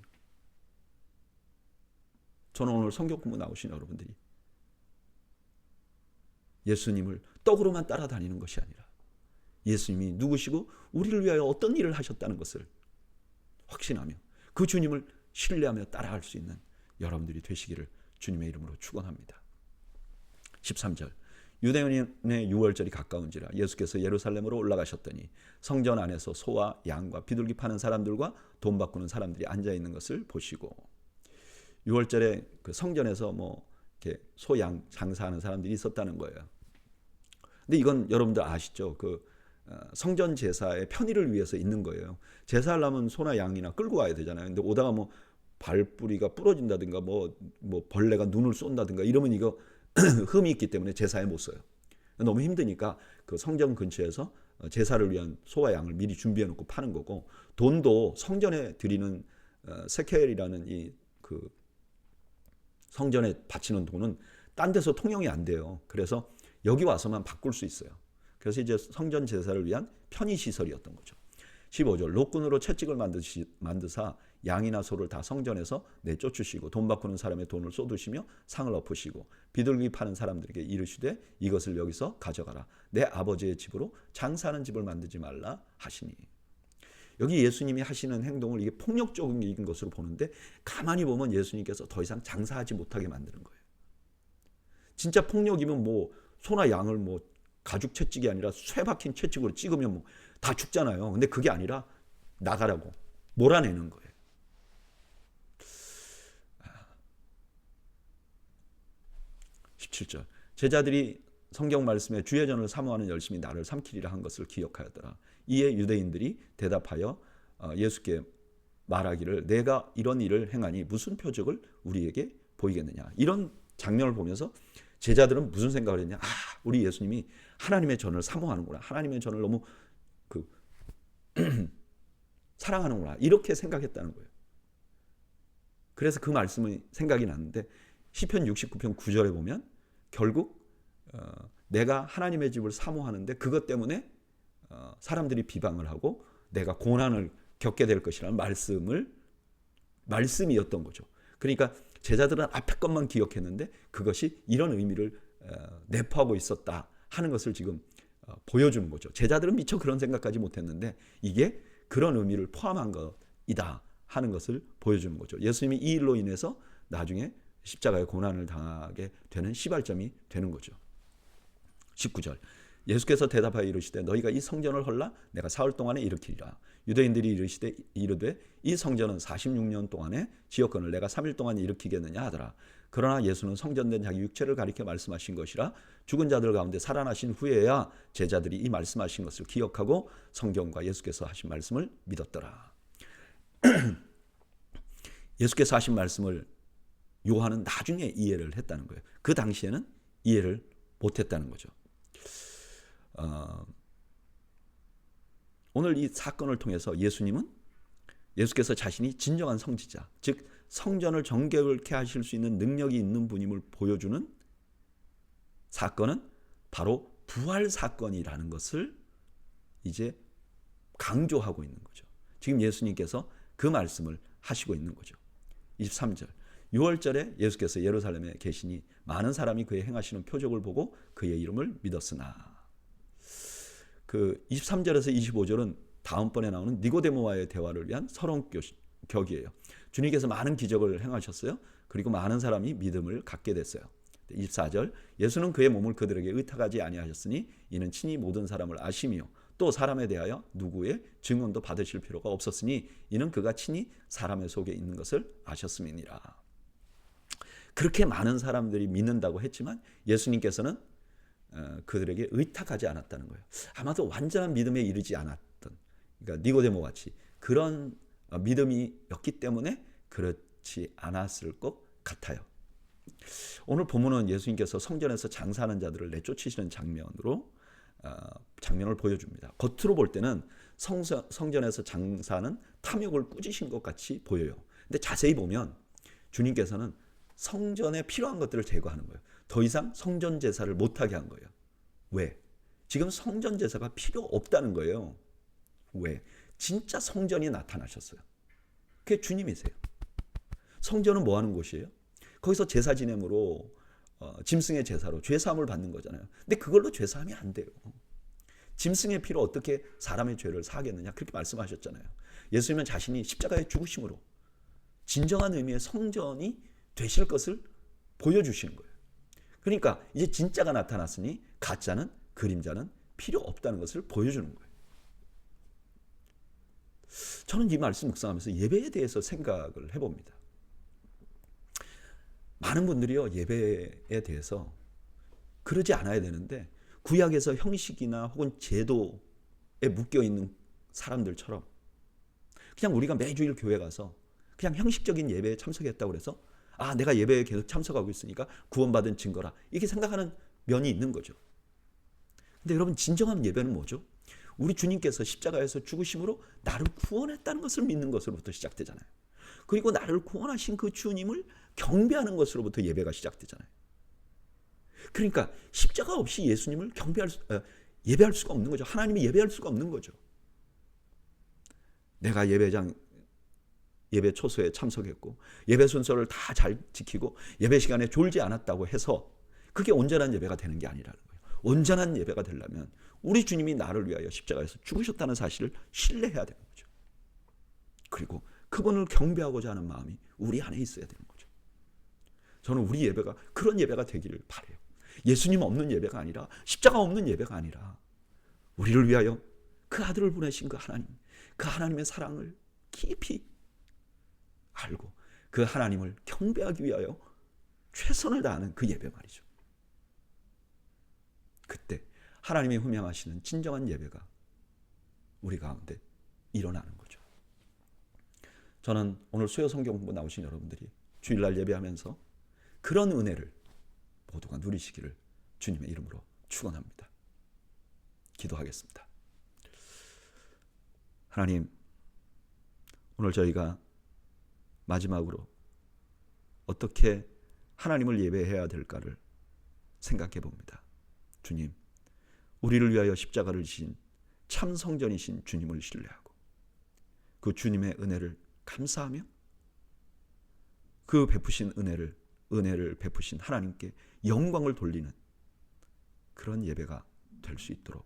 Speaker 1: 저는 오늘 성경 공부 나오신 여러분들이 예수님을 떡으로만 따라다니는 것이 아니라 예수님이 누구시고 우리를 위하여 어떤 일을 하셨다는 것을 확신하며 그 주님을 신뢰하며 따라갈 수 있는 여러분들이 되시기를 주님의 이름으로 축원합니다. 13절 유대인의 유월절이 가까운지라 예수께서 예루살렘으로 올라가셨더니 성전 안에서 소와 양과 비둘기 파는 사람들과 돈 바꾸는 사람들이 앉아 있는 것을 보시고 유월절에 그 성전에서 이렇게 소, 양 장사하는 사람들이 있었다는 거예요. 근데 이건 여러분들 아시죠? 그 성전 제사의 편의를 위해서 있는 거예요. 제사하려면 소나 양이나 끌고 와야 되잖아요. 근데 오다가 발뿌리가 부러진다든가 뭐 벌레가 눈을 쏜다든가 이러면 이거 흠이 있기 때문에 제사에 못 써요. 너무 힘드니까 그 성전 근처에서 제사를 위한 소와 양을 미리 준비해 놓고 파는 거고, 돈도 성전에 드리는 세켈이라는 이 그 성전에 바치는 돈은 딴 데서 통용이 안 돼요. 그래서 여기 와서만 바꿀 수 있어요. 그래서 이제 성전 제사를 위한 편의 시설이었던 거죠. 15절 롯군으로 채찍을 만드사 양이나 소를 다 성전에서 내쫓으시고 돈 바꾸는 사람의 돈을 쏟으시며 상을 엎으시고 비둘기 파는 사람들에게 이르시되 이것을 여기서 가져가라. 내 아버지의 집으로 장사하는 집을 만들지 말라 하시니. 여기 예수님이 하시는 행동을 이게 폭력적인 것으로 보는데, 가만히 보면 예수님께서 더 이상 장사하지 못하게 만드는 거예요. 진짜 폭력이면 뭐 소나 양을 뭐 가죽 채찍이 아니라 쇠 박힌 채찍으로 찍으면 뭐 다 죽잖아요. 근데 그게 아니라 나가라고 몰아내는 거예요. 17절 제자들이 성경 말씀에 주의 전을 사모하는 열심히 나를 삼키리라 한 것을 기억하였더라. 이에 유대인들이 대답하여 예수께 말하기를 내가 이런 일을 행하니 무슨 표적을 우리에게 보이겠느냐. 이런 장면을 보면서 제자들은 무슨 생각을 했냐. 우리 예수님이 하나님의 전을 사모하는구나. 하나님의 전을 너무 사랑하는구나. 이렇게 생각했다는 거예요. 그래서 그 말씀이 생각이 났는데 시편 69편 9절에 보면 결국 내가 하나님의 집을 사모하는데 그것 때문에 사람들이 비방을 하고 내가 고난을 겪게 될 것이라는 말씀이었던 거죠. 그러니까 제자들은 앞에 것만 기억했는데 그것이 이런 의미를 내포하고 있었다 하는 것을 지금 보여주는 거죠. 제자들은 미처 그런 생각까지 못했는데 이게 그런 의미를 포함한 것이다 하는 것을 보여주는 거죠. 예수님이 이 일로 인해서 나중에 십자가의 고난을 당하게 되는 시발점이 되는 거죠. 19절 예수께서 대답하여 이르시되 너희가 이 성전을 헐라 내가 사흘 동안에 일으키리라. 유대인들이 이르되 이 성전은 46년 동안의 지역권을 내가 3일 동안 일으키겠느냐 하더라. 그러나 예수는 성전된 자기 육체를 가리켜 말씀하신 것이라 죽은 자들 가운데 살아나신 후에야 제자들이 이 말씀하신 것을 기억하고 성경과 예수께서 하신 말씀을 믿었더라. 예수께서 하신 말씀을 요한은 나중에 이해를 했다는 거예요. 그 당시에는 이해를 못했다는 거죠. 오늘 이 사건을 통해서 예수께서 자신이 진정한 성지자, 즉 성전을 정결케 하실 수 있는 능력이 있는 분임을 보여주는 사건은 바로 부활 사건이라는 것을 이제 강조하고 있는 거죠. 지금 예수님께서 그 말씀을 하시고 있는 거죠. 23절 6월절에 예수께서 예루살렘에 계시니 많은 사람이 그의 행하시는 표적을 보고 그의 이름을 믿었으나. 그 23절에서 25절은 다음번에 나오는 니고데모와의 대화를 위한 서론 격이에요. 주님께서 많은 기적을 행하셨어요. 그리고 많은 사람이 믿음을 갖게 됐어요. 24절 예수는 그의 몸을 그들에게 의탁하지 아니하셨으니 이는 친히 모든 사람을 아시며 또 사람에 대하여 누구의 증언도 받으실 필요가 없었으니 이는 그가 친히 사람의 속에 있는 것을 아셨음이니라. 그렇게 많은 사람들이 믿는다고 했지만 예수님께서는 그들에게 의탁하지 않았다는 거예요. 아마도 완전한 믿음에 이르지 않았던, 그러니까 니고데모 같이 그런 믿음이었기 때문에 그렇지 않았을 것 같아요. 오늘 본문은 예수님께서 성전에서 장사하는 자들을 내쫓으시는 장면을 보여줍니다. 겉으로 볼 때는 성전에서 장사는 탐욕을 꾸짖으신 것 같이 보여요. 근데 자세히 보면 주님께서는 성전에 필요한 것들을 제거하는 거예요. 더 이상 성전 제사를 못하게 한 거예요. 왜? 지금 성전 제사가 필요 없다는 거예요. 왜? 진짜 성전이 나타나셨어요. 그게 주님이세요. 성전은 뭐 하는 곳이에요? 거기서 제사 지냄으로 짐승의 제사로 죄사함을 받는 거잖아요. 근데 그걸로 죄사함이 안 돼요. 짐승의 피로 어떻게 사람의 죄를 사하겠느냐 그렇게 말씀하셨잖아요. 예수님은 자신이 십자가의 죽으심으로 진정한 의미의 성전이 되실 것을 보여주시는 거예요. 그러니까 이제 진짜가 나타났으니 가짜는, 그림자는 필요 없다는 것을 보여주는 거예요. 저는 이 말씀 묵상하면서 예배에 대해서 생각을 해봅니다. 많은 분들이요, 예배에 대해서 그러지 않아야 되는데 구약에서 형식이나 혹은 제도에 묶여있는 사람들처럼 그냥 우리가 매주일 교회 가서 그냥 형식적인 예배에 참석했다고 그래서 내가 예배에 계속 참석하고 있으니까 구원받은 증거라 이렇게 생각하는 면이 있는 거죠. 근데 여러분 진정한 예배는 뭐죠? 우리 주님께서 십자가에서 죽으심으로 나를 구원했다는 것을 믿는 것으로부터 시작되잖아요. 그리고 나를 구원하신 그 주님을 경배하는 것으로부터 예배가 시작되잖아요. 그러니까 십자가 없이 예수님을 예배할 수가 없는 거죠. 하나님이 예배할 수가 없는 거죠. 내가 예배 초소에 참석했고 예배 순서를 다 잘 지키고 예배 시간에 졸지 않았다고 해서 그게 온전한 예배가 되는 게 아니라는 거예요. 온전한 예배가 되려면 우리 주님이 나를 위하여 십자가에서 죽으셨다는 사실을 신뢰해야 되는 거죠. 그리고 그분을 경배하고자 하는 마음이 우리 안에 있어야 되는 거죠. 저는 우리 예배가 그런 예배가 되기를 바라요. 예수님 없는 예배가 아니라 십자가 없는 예배가 아니라 우리를 위하여 그 아들을 보내신 그 하나님, 그 하나님의 사랑을 깊이 알고 그 하나님을 경배하기 위하여 최선을 다하는 그 예배 말이죠. 그때 하나님이 훈명하시는 진정한 예배가 우리 가운데 일어나는 거죠. 저는 오늘 수요 성경 공부 나오신 여러분들이 주일날 예배하면서 그런 은혜를 모두가 누리시기를 주님의 이름으로 축원합니다. 기도하겠습니다. 하나님, 오늘 저희가 마지막으로 어떻게 하나님을 예배해야 될까를 생각해 봅니다. 주님, 우리를 위하여 십자가를 지신 참 성전이신 주님을 신뢰하고 그 주님의 은혜를 감사하며 그 베푸신 은혜를 베푸신 하나님께 영광을 돌리는 그런 예배가 될 수 있도록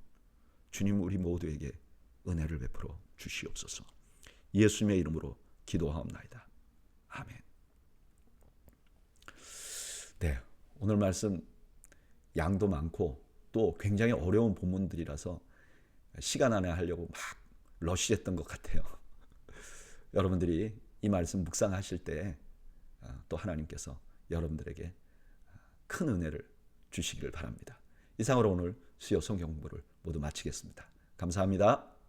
Speaker 1: 주님 우리 모두에게 은혜를 베풀어 주시옵소서. 예수님의 이름으로 기도하옵나이다. 아멘. 네, 오늘 말씀 양도 많고 또 굉장히 어려운 본문들이라서 시간 안에 하려고 막 러시했던 것 같아요. 여러분들이 이 말씀 묵상하실 때 또 하나님께서 여러분들에게 큰 은혜를 주시기를 바랍니다. 이상으로 오늘 수요 성경 공부를 모두 마치겠습니다. 감사합니다.